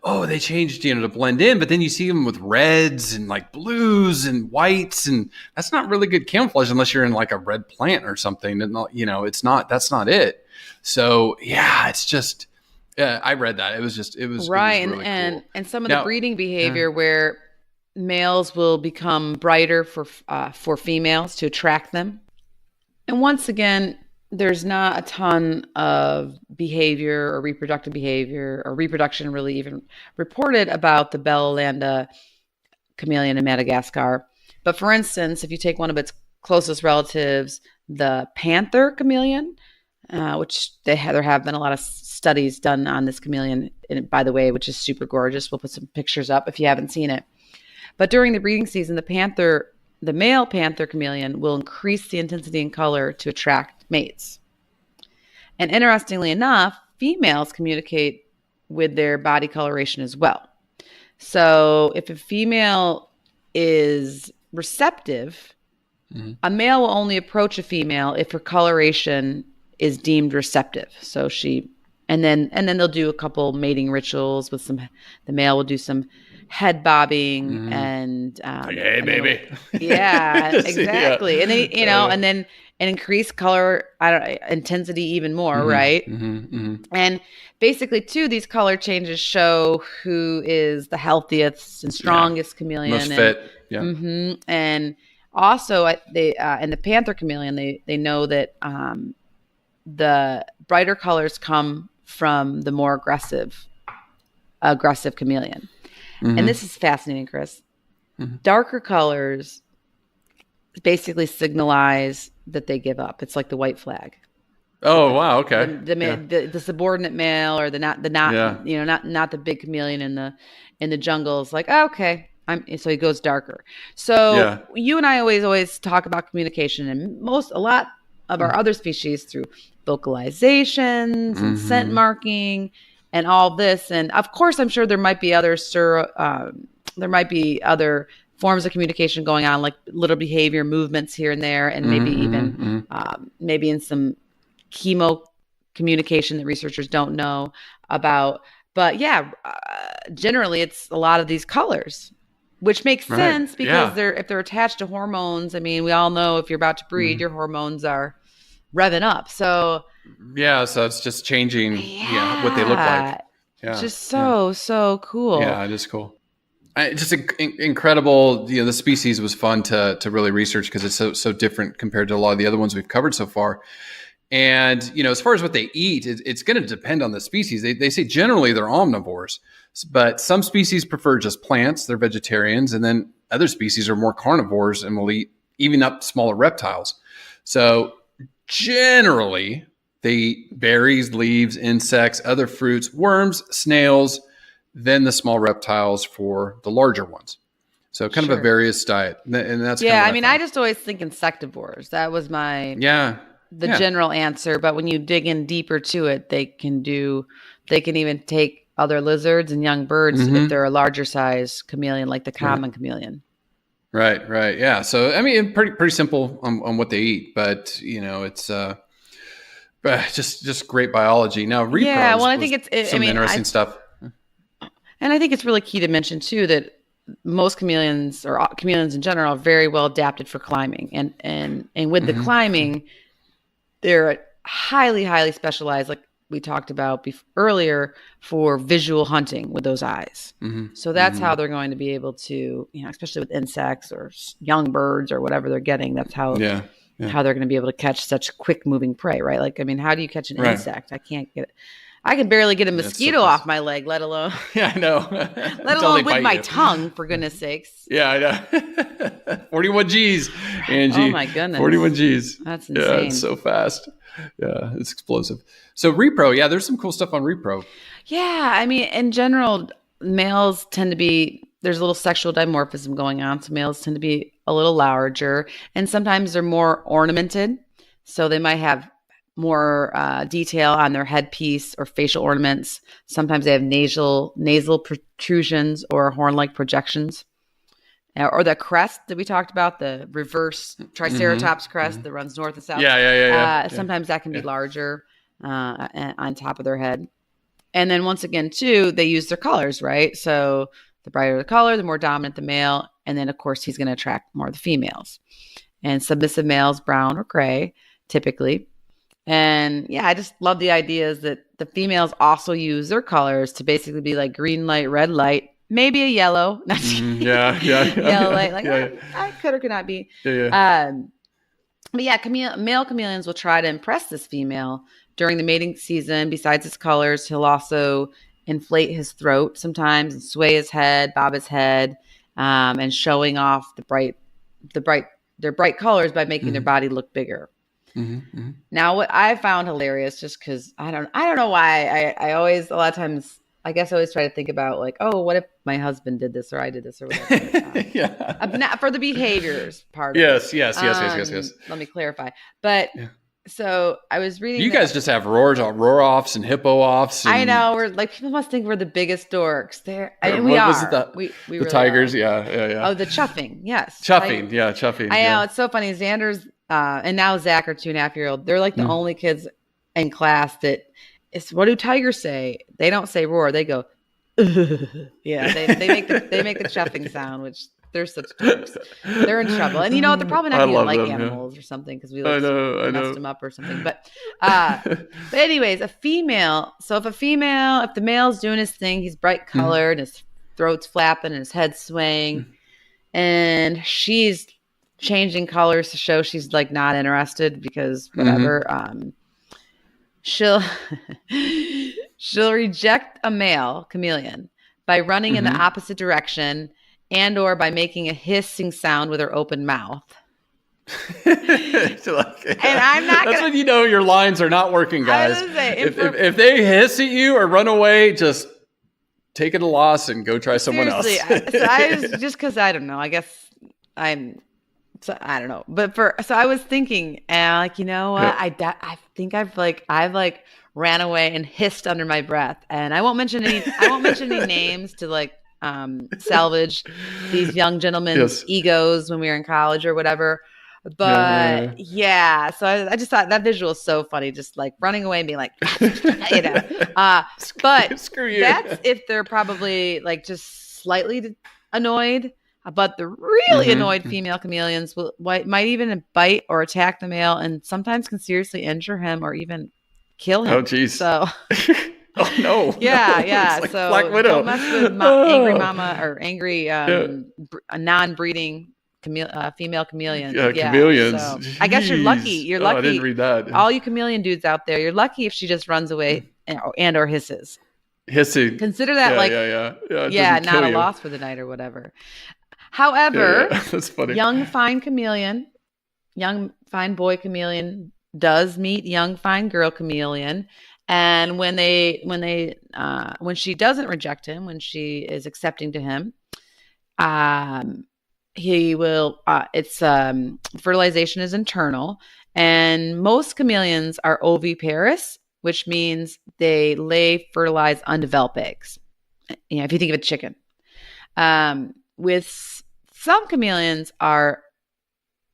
they changed, to blend in, but then you see them with reds and like blues and whites, and that's not really good camouflage unless you're in like a red plant or something. And that's not it. So it's just, I read that. It was right. It was really cool. And some of the breeding behavior where males will become brighter for females to attract them. And once again, there's not a ton of behavior or reproductive behavior or reproduction really even reported about the Bellolanda chameleon in Madagascar. But for instance, if you take one of its closest relatives, the panther chameleon, which there have been a lot of studies done on this chameleon, and by the way, which is super gorgeous. We'll put some pictures up if you haven't seen it. But during the breeding season, the male panther chameleon will increase the intensity and color to attract mates. And interestingly enough, females communicate with their body coloration as well. So if a female is receptive, a male will only approach a female if her coloration is deemed receptive. So and then they'll do a couple mating rituals with the male will do some head bobbing and hey baby. Exactly. And then and then increase color intensity even more, right? And basically too, these color changes show who is the healthiest and strongest chameleon, most fit. And also they in the panther chameleon, they know that the brighter colors come from the more aggressive chameleon. And this is fascinating, Chris. Darker colors basically signalize that they give up. It's like the white flag. Oh, wow. Okay. The subordinate male, or not the big chameleon in the jungle is like, oh, okay. So he goes darker. So you and I always talk about communication, and a lot of our other species through vocalizations and scent marking and all this. And of course, I'm sure there might be other forms of communication going on, like little behavior movements here and there, and maybe even maybe in some chemo communication that researchers don't know about. But generally it's a lot of these colors, which makes sense because if they're attached to hormones. I mean, we all know if you're about to breed, your hormones are revving up. So so it's just changing what they look like. Yeah. Just so cool. Yeah, it is cool. Just incredible. The species was fun to really research because it's so different compared to a lot of the other ones we've covered so far. And, as far as what they eat, it's going to depend on the species. They say generally they're omnivores, but some species prefer just plants. They're vegetarians. And then other species are more carnivores and will eat even up smaller reptiles. So generally they eat berries, leaves, insects, other fruits, worms, snails, then the small reptiles for the larger ones. So kind of a various diet. And that's I just always think insectivores. That was my general answer. But when you dig in deeper to it, they can even take other lizards and young birds if they're a larger size chameleon, like the common chameleon. Right. Yeah. So, I mean, pretty simple on what they eat, but it's just great biology. Now, repros I think it's interesting stuff. And I think it's really key to mention too that most chameleons, or chameleons in general, are very well adapted for climbing, and with the climbing, they're highly, highly specialized, like we talked about earlier, for visual hunting with those eyes. So that's how they're going to be able to, especially with insects or young birds or whatever they're getting. That's how how they're going to be able to catch such quick moving prey, right? Like, I mean, how do you catch an insect? I can't get it. I can barely get a mosquito off my leg, let alone. Yeah, I know. Let alone with my tongue, for goodness sakes. Yeah, I know. 41 Gs, Angie. Oh my goodness. 41 Gs. That's insane. Yeah, it's so fast. Yeah, it's explosive. So repro, there's some cool stuff on repro. Yeah, I mean, in general, males tend to be, there's a little sexual dimorphism going on. So males tend to be a little larger, and sometimes they're more ornamented. So they might have more detail on their headpiece or facial ornaments. Sometimes they have nasal protrusions or horn-like projections. Or the crest that we talked about, the reverse triceratops crest that runs north and south. Yeah. Sometimes that can be larger on top of their head. And then once again, too, they use their colors, right? So the brighter the color, the more dominant the male. And then, of course, he's going to attract more of the females. And submissive males, brown or gray, typically. And I just love the ideas that the females also use their colors to basically be like green light, red light, maybe a yellow. Yellow light. Like, I could or could not be. But male chameleons will try to impress this female during the mating season. Besides his colors, he'll also inflate his throat sometimes and sway his head, bob his head, and showing off their bright colors by making their body look bigger. Now, what I found hilarious, just because I don't know why I always, a lot of times, I guess I always try to think about like, oh, what if my husband did this or I did this or whatever. Not for the behaviors part. Yes. Let me clarify. But so I was reading. You guys just have roar offs and hippo offs. I know, we're like, people must think we're the biggest dorks. We are. We the really tigers. Are. Yeah. Oh, the chuffing. Yes. Chuffing. Chuffing. I know. It's so funny. Xander's and now Zach, our 2.5-year-old, they're like the only kids in class that is, what do tigers say? They don't say roar. They go, yeah. They make the chuffing sound, which they're such dorks. They're in trouble. And they're probably not going to like animals or something because we messed them up or something. But anyways, a female. So if the male's doing his thing, he's bright colored, his throat's flapping and his head's swaying, and she's changing colors to show she's like not interested because whatever. she'll she'll reject a male chameleon by running in the opposite direction and or by making a hissing sound with her open mouth. And I'm not. That's when you know your lines are not working, guys. If they hiss at you or run away, just take it a loss and go try someone else. So I was just because I don't know. I guess I'm. So I don't know. But so I was thinking, like, you know what? I think I've ran away and hissed under my breath, and I won't mention any names to like salvage these young gentlemen's egos when we were in college or whatever. But so I just thought that visual is so funny, just like running away and being like, you know. But screw you. That's if they're probably like just slightly annoyed. But the really annoyed female chameleons might even bite or attack the male, and sometimes can seriously injure him or even kill him. Oh, geez. So. Oh no! Yeah. Like so Black Widow. Don't mess with angry mama or angry non-breeding female chameleons. Chameleons. So I guess you're lucky. You're lucky. I didn't read that. All you chameleon dudes out there, you're lucky if she just runs away and or hisses. Hissing. Consider that not a loss for the night or whatever. However, that's funny. Young fine boy chameleon does meet young fine girl chameleon. And when she doesn't reject him, when she is accepting to him, he will. Fertilization is internal, and most chameleons are oviparous, which means they lay fertilized undeveloped eggs. You know, if you think of a chicken, with some chameleons are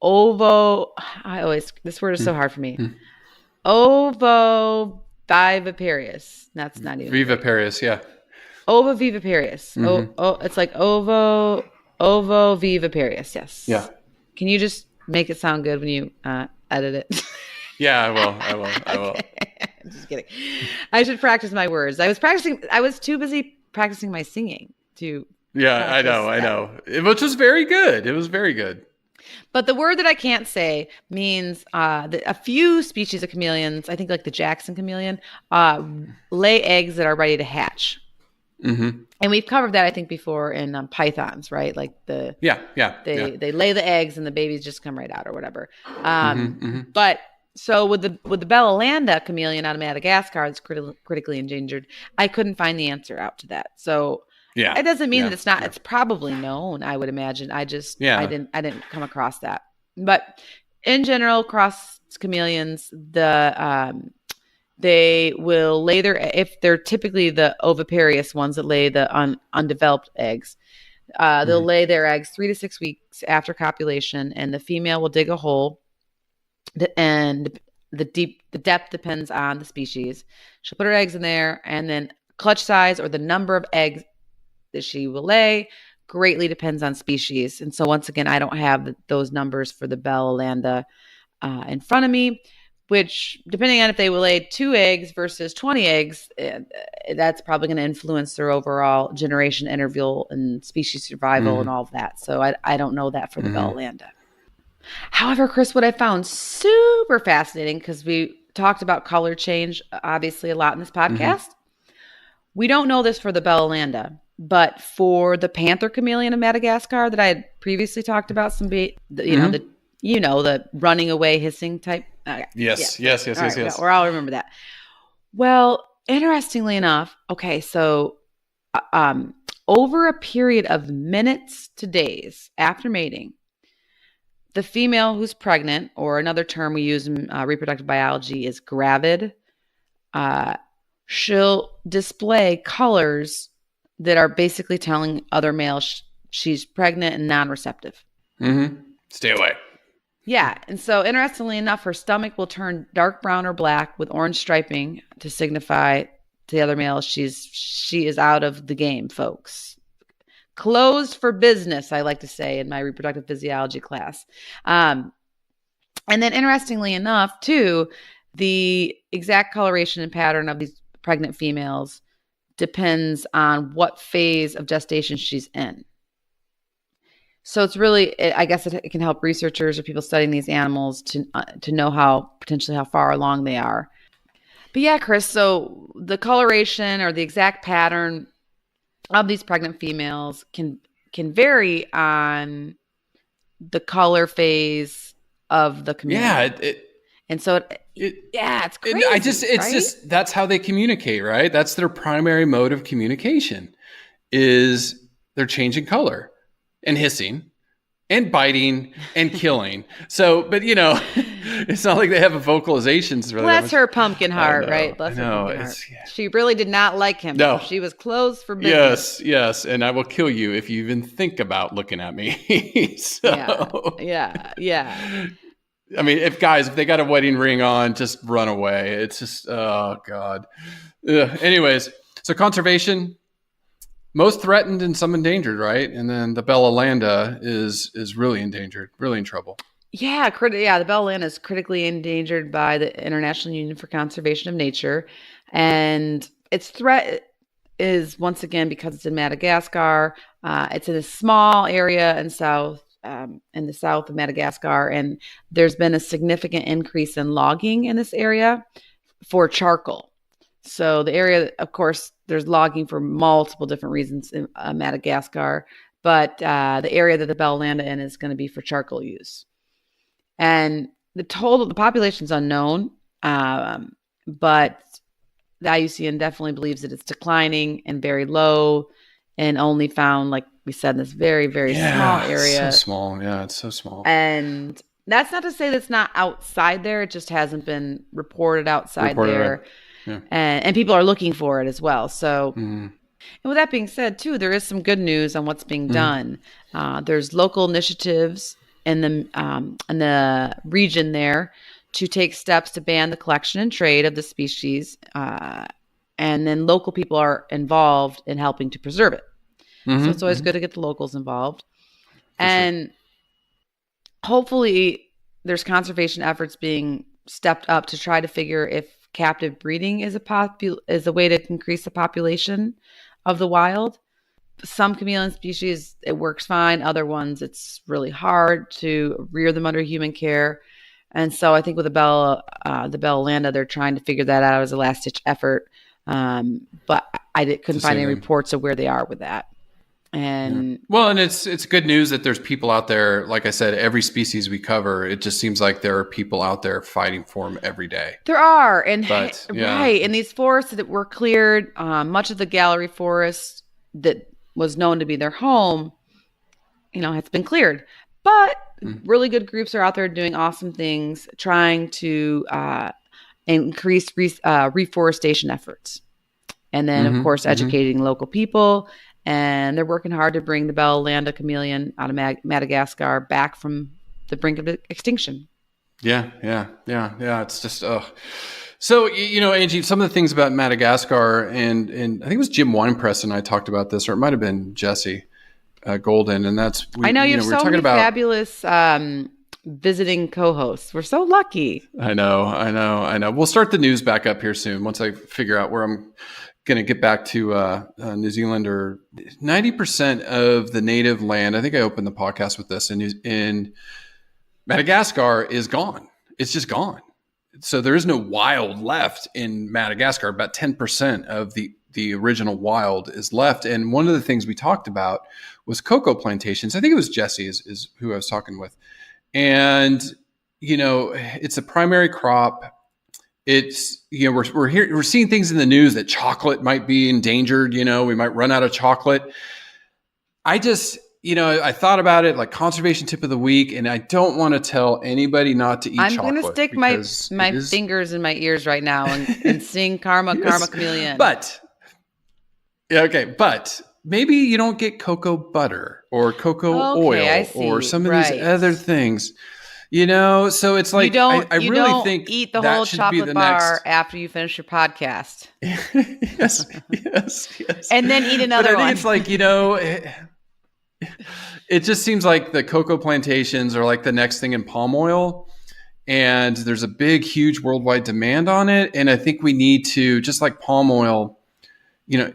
this word is so hard for me. Ovoviviparous. That's not even viviparous. Yeah. Ovoviviparous. It's like ovoviviparous. Yes. Yeah. Can you just make it sound good when you edit it? Yeah, I will. I'm just kidding. I should practice my words. I was too busy practicing my singing to. Yeah, I know. Which was very good. It was very good. But the word that I can't say means that a few species of chameleons, I think like the Jackson chameleon, lay eggs that are ready to hatch. Mm-hmm. And we've covered that, I think, before in pythons, right? Like they lay the eggs and the babies just come right out or whatever. But so with the Bella Landa chameleon out of Madagascar that's critically endangered, I couldn't find the answer out to that. So. Yeah, it doesn't mean that it's not. It's probably known, I would imagine. I didn't come across that. But in general, cross chameleons, they will lay if they're typically the oviparous ones that lay the undeveloped eggs. They'll lay their eggs 3 to 6 weeks after copulation, and the female will dig a hole, and the depth depends on the species. She'll put her eggs in there, and then clutch size or the number of eggs that she will lay greatly depends on species. And so once again, I don't have those numbers for the Bella Landa in front of me, which depending on if they will lay 2 eggs versus 20 eggs, that's probably going to influence their overall generation interval and species survival and all of that. So I don't know that for the Bella Landa. However, Chris, what I found super fascinating, because we talked about color change, obviously, a lot in this podcast. We don't know this for the Bella Landa. But for the panther chameleon of Madagascar that I had previously talked about, the running away hissing type. Yes. Or I'll remember that. Well, interestingly enough, so over a period of minutes to days after mating, the female who's pregnant, or another term we use in reproductive biology is gravid, she'll display colors that are basically telling other males she's pregnant and non-receptive. Stay away. Yeah. And so interestingly enough, her stomach will turn dark brown or black with orange striping to signify to the other males she is out of the game, folks. Closed for business, I like to say in my reproductive physiology class. And then interestingly enough, too, the exact coloration and pattern of these pregnant females depends on what phase of gestation she's in. So it's really, I guess it can help researchers or people studying these animals to know potentially how far along they are. But yeah, Chris, so the coloration or the exact pattern of these pregnant females can vary on the color phase of the chameleon. Yeah, and so it's crazy. It's just that's how they communicate, right? That's their primary mode of communication is they're changing color and hissing and biting and killing. So, but it's not like they have a vocalizations. Bless her pumpkin heart, right? Bless her pumpkin heart. Yeah. She really did not like him. No. So she was closed for business. Yes. And I will kill you if you even think about looking at me. So, yeah. I mean, if they got a wedding ring on, just run away. It's just, oh God. Anyways, so conservation, most threatened and some endangered, right? And then the Bella Landa is really endangered, really in trouble. Yeah, the Bella Landa is critically endangered by the International Union for Conservation of Nature, and its threat is once again because it's in Madagascar. It's in a small area in the south of Madagascar, and there's been a significant increase in logging in this area for charcoal. So the area, of course, there's logging for multiple different reasons in Madagascar, but the area that the Bella Landa in is going to be for charcoal use. And the population is unknown, but the IUCN definitely believes that it's declining and very low and only found, like we said, in this very, very small area. So small. Yeah, it's so small. And that's not to say that's not outside there. It just hasn't been reported outside there. Yeah. And people are looking for it as well. So, and with that being said, too, there is some good news on what's being done. There's local initiatives in the region there to take steps to ban the collection and trade of the species. And then local people are involved in helping to preserve it. So it's always good to get the locals involved. And hopefully there's conservation efforts being stepped up to try to figure if captive breeding is a way to increase the population of the wild. Some chameleon species, it works fine. Other ones, it's really hard to rear them under human care. And so I think with the Bella Landa, they're trying to figure that out as a last-ditch effort. But I couldn't find any reports of where they are with that. And well, and it's good news that there's people out there. Like I said, every species we cover, it just seems like there are people out there fighting for them every day. There are, right. And these forests that were cleared, much of the gallery forest that was known to be their home, has been cleared. But really good groups are out there doing awesome things, trying to increase reforestation efforts, and then of course educating local people. And they're working hard to bring the Bella Landa chameleon out of Madagascar back from the brink of extinction. Yeah. It's just, So, Angie, some of the things about Madagascar, and I think it was Jim Winepress and I talked about this, or it might have been Jesse Golden, and that's... I know you have so many fabulous visiting co-hosts. We're so lucky. I know. We'll start the news back up here soon once I figure out where I'm going to get back to New Zealand. Or 90% of the native land, I think I opened the podcast with this, in Madagascar is gone. It's just gone. So there is no wild left in Madagascar. About 10% of the original wild is left. And one of the things we talked about was cocoa plantations. I think it was Jesse is who I was talking with. And, it's a primary crop. It's, we're seeing things in the news that chocolate might be endangered. We might run out of chocolate. I just, I thought about it like conservation tip of the week, and I don't want to tell anybody not to eat chocolate. I'm going to stick my fingers in my ears right now and sing Karma, Karma Chameleon. But maybe you don't get cocoa butter or cocoa oil or some of these other things. So it's like I really think eat the whole chocolate bar after you finish your podcast. yes. And then eat another one. It's like, it just seems like the cocoa plantations are like the next thing in palm oil, and there's a big, huge worldwide demand on it. And I think we need to, just like palm oil,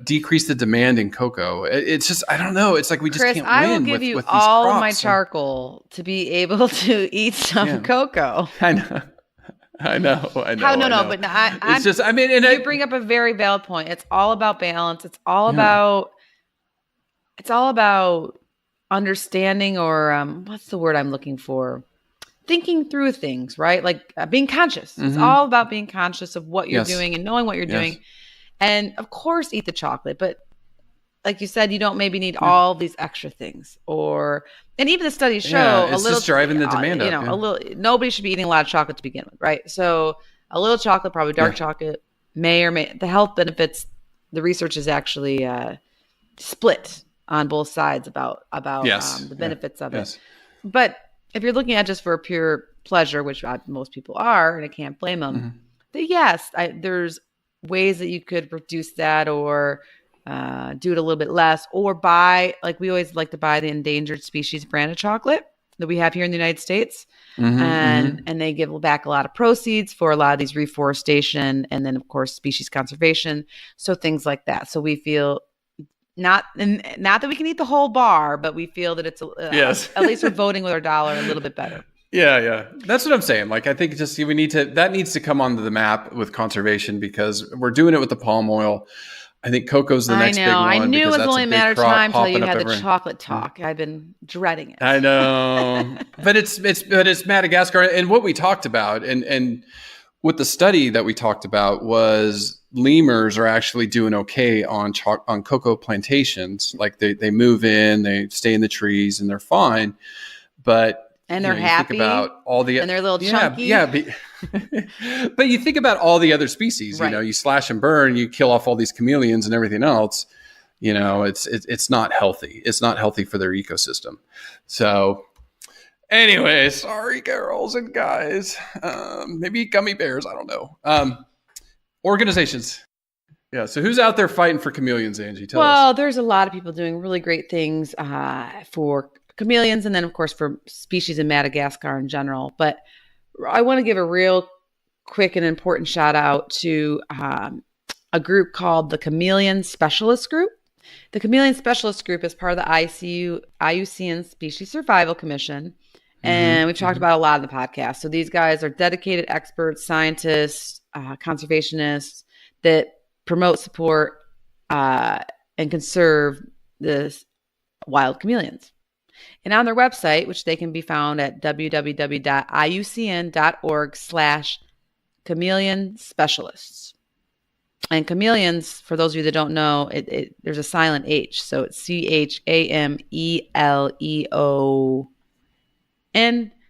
decrease the demand in cocoa. It's just, I don't know. It's like we just can't win with these crops. I will give you all my charcoal to be able to eat some cocoa. I know. I know. How? No, I know. but no, It's just, I mean, and you bring up a very valid point. It's all about balance. It's all about understanding, or what's the word I'm looking for? Thinking through things, right? Like being conscious. It's all about being conscious of what you're doing and knowing what you're doing. And of course, eat the chocolate, but like you said, you don't maybe need all these extra things, and even the studies show it's just driving the demand up. A little. Nobody should be eating a lot of chocolate to begin with, right? So a little chocolate, probably dark chocolate, may the health benefits. The research is actually split on both sides about the benefits of it. But if you're looking at just for pure pleasure, which most people are, and I can't blame them, then yes, there's ways that you could reduce that, or do it a little bit less, or buy, like we always like to buy the endangered species brand of chocolate that we have here in the United States. And they give back a lot of proceeds for a lot of these reforestation, and then of course species conservation. So things like that. So we feel not that we can eat the whole bar, but we feel that it's at least we're voting with our dollar a little bit better. Yeah. That's what I'm saying. Like, I think just that needs to come onto the map with conservation, because we're doing it with the palm oil. I think cocoa's the next big one. I knew it was only a matter of time until you had the everywhere. chocolate talk. I've been dreading it. I know, but it's Madagascar, and what we talked about, and what the study that we talked about was lemurs are actually doing okay on cocoa plantations. Like they move in, they stay in the trees, and they're fine, but. And they're happy. Think about all the, and they're a little chunky. Yeah. But you think about all the other species, right. You slash and burn, you kill off all these chameleons and everything else. It's not healthy. It's not healthy for their ecosystem. So anyway, sorry, girls and guys. Maybe gummy bears. I don't know. Organizations. Yeah. So who's out there fighting for chameleons, Angie? Tell us. Well, there's a lot of people doing really great things for chameleons, and then of course for species in Madagascar in general. But I want to give a real quick and important shout out to a group called the Chameleon Specialist Group. The Chameleon Specialist Group is part of the IUCN Species Survival Commission, and we've talked about a lot in the podcast. So these guys are dedicated experts, scientists, conservationists that promote, support, and conserve the wild chameleons. And on their website, which they can be found at www.iucn.org/chameleon specialists. And chameleons, for those of you that don't know, there's a silent H. So it's CHAMELEON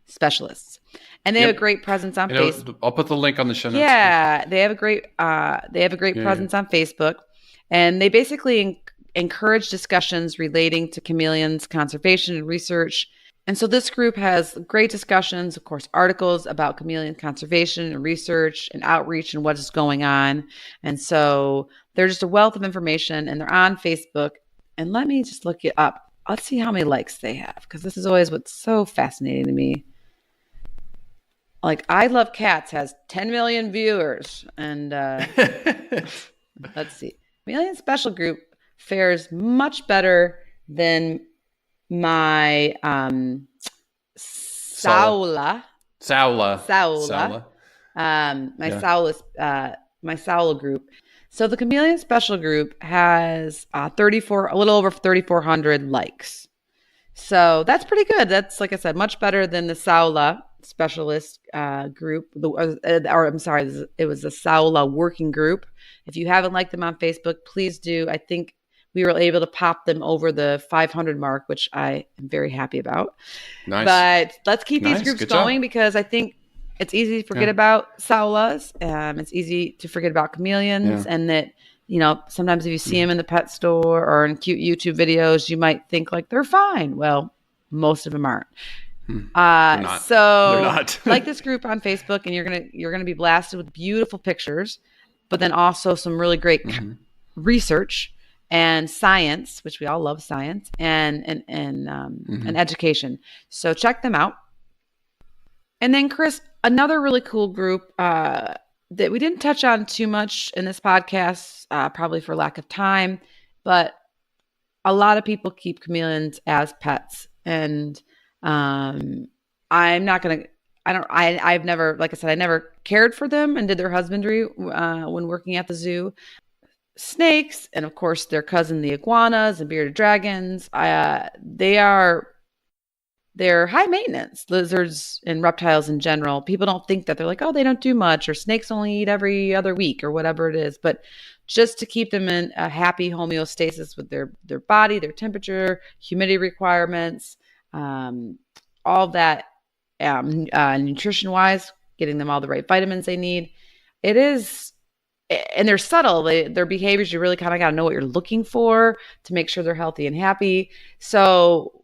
specialists. And they have a great presence on Facebook. I'll put the link on the show notes. Yeah, they have a great presence on Facebook. And they basically encourage discussions relating to chameleons, conservation, and research. And so this group has great discussions, of course, articles about chameleon conservation and research and outreach and what is going on. And so they're just a wealth of information, and they're on Facebook. And let me just look it up. Let's see how many likes they have, because this is always what's so fascinating to me. Like, I Love Cats has 10 million viewers. And let's see. Chameleon Special Group fares much better than my Saula. My Saula group. So the Chameleon Special Group has a little over 3,400 likes. So that's pretty good. That's, like I said, much better than the Saula Specialist group. It was the Saula Working Group. If you haven't liked them on Facebook, please do. I think we were able to pop them over the 500 mark, which I am very happy about. Nice. But let's keep these groups going, because I think it's easy to forget about Saulas. It's easy to forget about chameleons, and that, sometimes if you see them in the pet store or in cute YouTube videos, you might think like they're fine. Well, most of them aren't. They're not. So they're not. Like this group on Facebook, and you're gonna be blasted with beautiful pictures, but then also some really great research and science, which we all love science, and education. So check them out. And then, Chris, another really cool group that we didn't touch on too much in this podcast, probably for lack of time, but a lot of people keep chameleons as pets. And I'm not going to I've never, like I said, I never cared for them and did their husbandry when working at the zoo. Snakes, and of course their cousin, the iguanas and bearded dragons, they're high maintenance. Lizards and reptiles in general. People don't think that. They're like, oh, they don't do much, or snakes only eat every other week, or whatever it is. But just to keep them in a happy homeostasis with their body, their temperature, humidity requirements, all that, nutrition wise, getting them all the right vitamins they need. It is, and they're subtle. Their behaviors, you really kind of got to know what you're looking for to make sure they're healthy and happy. So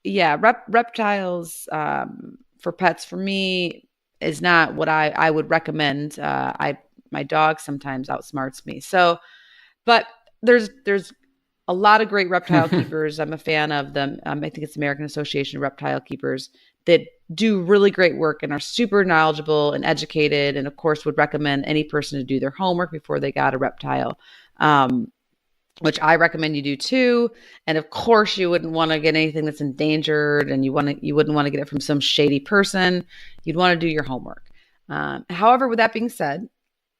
yeah, reptiles for pets for me is not what I would recommend. My dog sometimes outsmarts me. So, but there's a lot of great reptile keepers. I'm a fan of them. I think it's American Association of Reptile Keepers that do really great work and are super knowledgeable and educated, and of course would recommend any person to do their homework before they got a reptile. Which I recommend you do too. And of course, you wouldn't want to get anything that's endangered, and you wouldn't want to get it from some shady person. You'd want to do your homework. However, with that being said,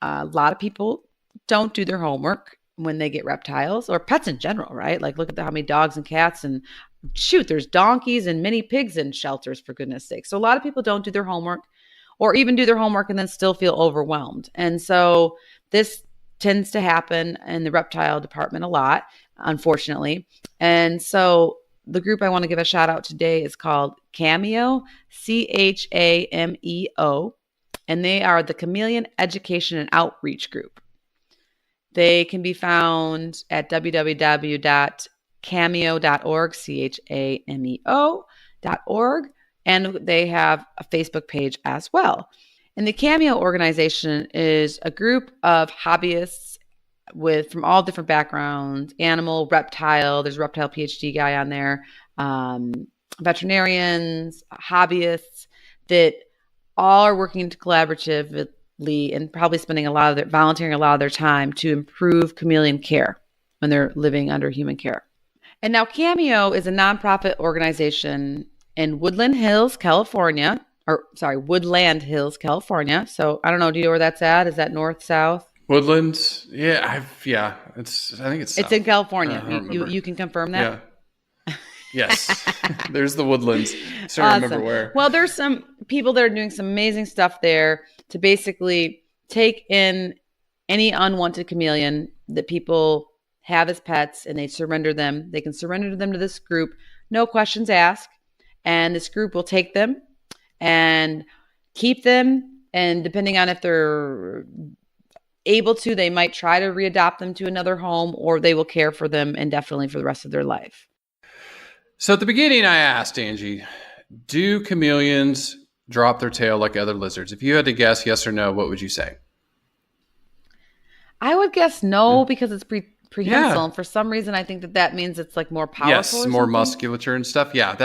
a lot of people don't do their homework when they get reptiles or pets in general, right? Like, look at how many dogs and cats, and shoot, there's donkeys and mini pigs in shelters, for goodness sake. So a lot of people don't do their homework, or even do their homework and then still feel overwhelmed. And so this tends to happen in the reptile department a lot, unfortunately. And so the group I want to give a shout out today is called Chameo, Chameo, and they are the Chameleon Education and Outreach Group. They can be found at www.chameo.org, chameo.org, and they have a Facebook page as well. And the Chameo organization is a group of hobbyists from all different backgrounds, animal, reptile. There's a reptile PhD guy on there, veterinarians, hobbyists that all are working collaboratively and probably volunteering a lot of their time to improve chameleon care when they're living under human care. And now Chameo is a nonprofit organization in Woodland Hills, California. Woodland Hills, California. So I don't know. Do you know where that's at? Is that north, south? Woodlands. Yeah. I think it's south. In California. You can confirm that? Yeah. Yes. There's the Woodlands. So I remember where. Well, there's some people that are doing some amazing stuff there to basically take in any unwanted chameleon that people have as pets, and they surrender them. They can surrender them to this group, no questions asked. And this group will take them and keep them. And depending on if they're able to, they might try to readopt them to another home, or they will care for them indefinitely for the rest of their life. So at the beginning, I asked Angie, do chameleons drop their tail like other lizards? If you had to guess yes or no, what would you say? I would guess no, because it's prehensile. Yeah. And for some reason, I think that means it's like more powerful. Yes, more musculature and stuff. Yeah,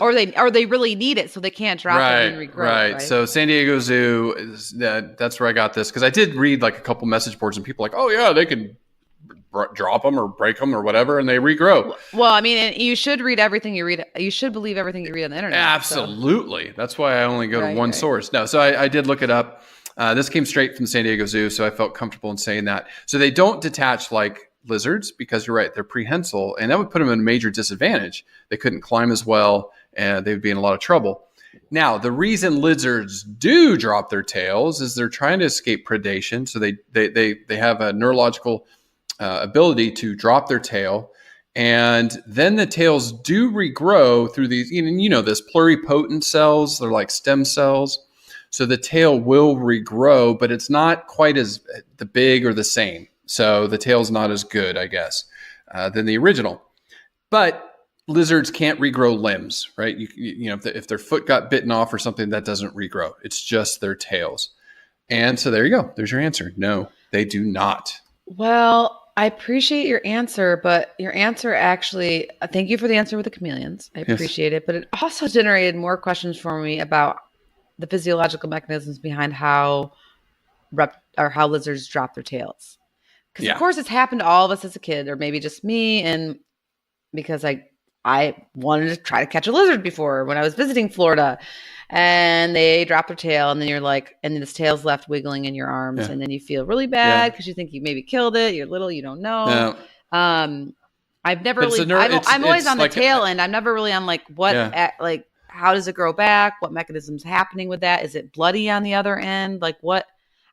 or they really need it, so they can't drop it and regrow. Right. So San Diego Zoo, that's where I got this, because I did read like a couple message boards, and people like, oh yeah, they can drop them or break them or whatever, and they regrow. Well, I mean, you should read everything you read. You should believe everything you read on the internet. Absolutely. So. That's why I only go to one source. No, so I did look it up. This came straight from San Diego Zoo, so I felt comfortable in saying that. So they don't detach like lizards, because you're right, they're prehensile, and that would put them at a major disadvantage. They couldn't climb as well, and they would be in a lot of trouble. Now, the reason lizards do drop their tails is they're trying to escape predation. So they have a neurological ability to drop their tail, and then the tails do regrow through these, this pluripotent cells. They're like stem cells. So the tail will regrow, but it's not quite as the big or the same. So the tail's not as good, I guess, than the original. But lizards can't regrow limbs, right? If their foot got bitten off or something, that doesn't regrow. It's just their tails. And so there you go. There's your answer. No, they do not. Well, I appreciate your answer, but your answer actually, thank you for the answer with the chameleons. I appreciate it. But it also generated more questions for me about the physiological mechanisms behind how lizards drop their tails. Because of course it's happened to all of us as a kid, or maybe just me, and because I I wanted to try to catch a lizard before when I was visiting Florida, and they drop their tail, and then you're like, and then this tail's left wiggling in your arms, and then you feel really bad because you think you maybe killed it. You're little, you don't know. I've never really. I'm always on the tail end. I'm never really on like what, like how does it grow back? What mechanism's happening with that? Is it bloody on the other end? Like what?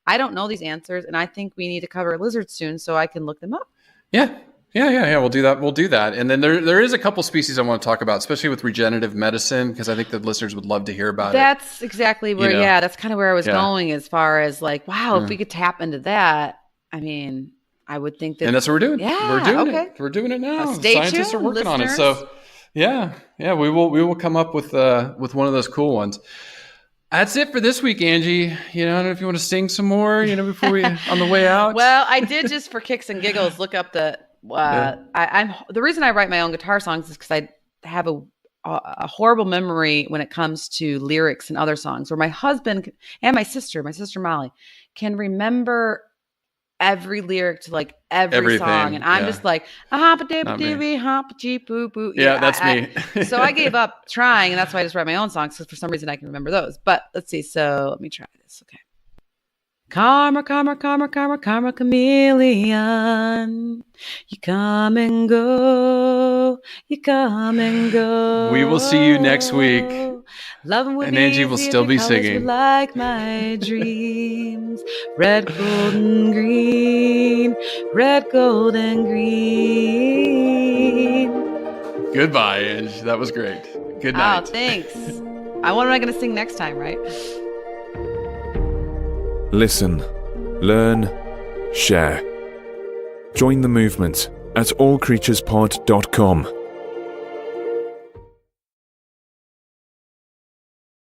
I don't know these answers, and I think we need to cover lizards soon so I can look them up. Yeah. We'll do that. And then there is a couple species I want to talk about, especially with regenerative medicine, because I think the listeners would love to hear about it. That's exactly where, that's kind of where I was going as far as like, wow, if we could tap into that, I mean, I would think that. And that's what we're doing. Yeah, we're doing it. We're doing it now. Scientists are working on it. So yeah, we will come up with one of those cool ones. That's it for this week, Angie. I don't know if you want to sing some more, before we on the way out. Well, I did just for kicks and giggles look up the. I'm the reason I write my own guitar songs is because I have a horrible memory when it comes to lyrics and other songs. Where my husband and my sister Molly, can remember every lyric to like everything, song, and I'm just like boo boo. Yeah, that's me. So I gave up trying, and that's why I just write my own songs because for some reason I can remember those. But let's see. So let me try this. Okay. Karma, karma, karma, karma, karma, chameleon. You come and go. You come and go. We will see you next week. Loving with and Angie will still be singing. Like my dreams. Red, gold, and green. Red, gold, and green. Goodbye, Angie. That was great. Good night. Oh, thanks. What am I going to sing next time, right? Listen, learn, share. Join the movement at allcreaturespod.com.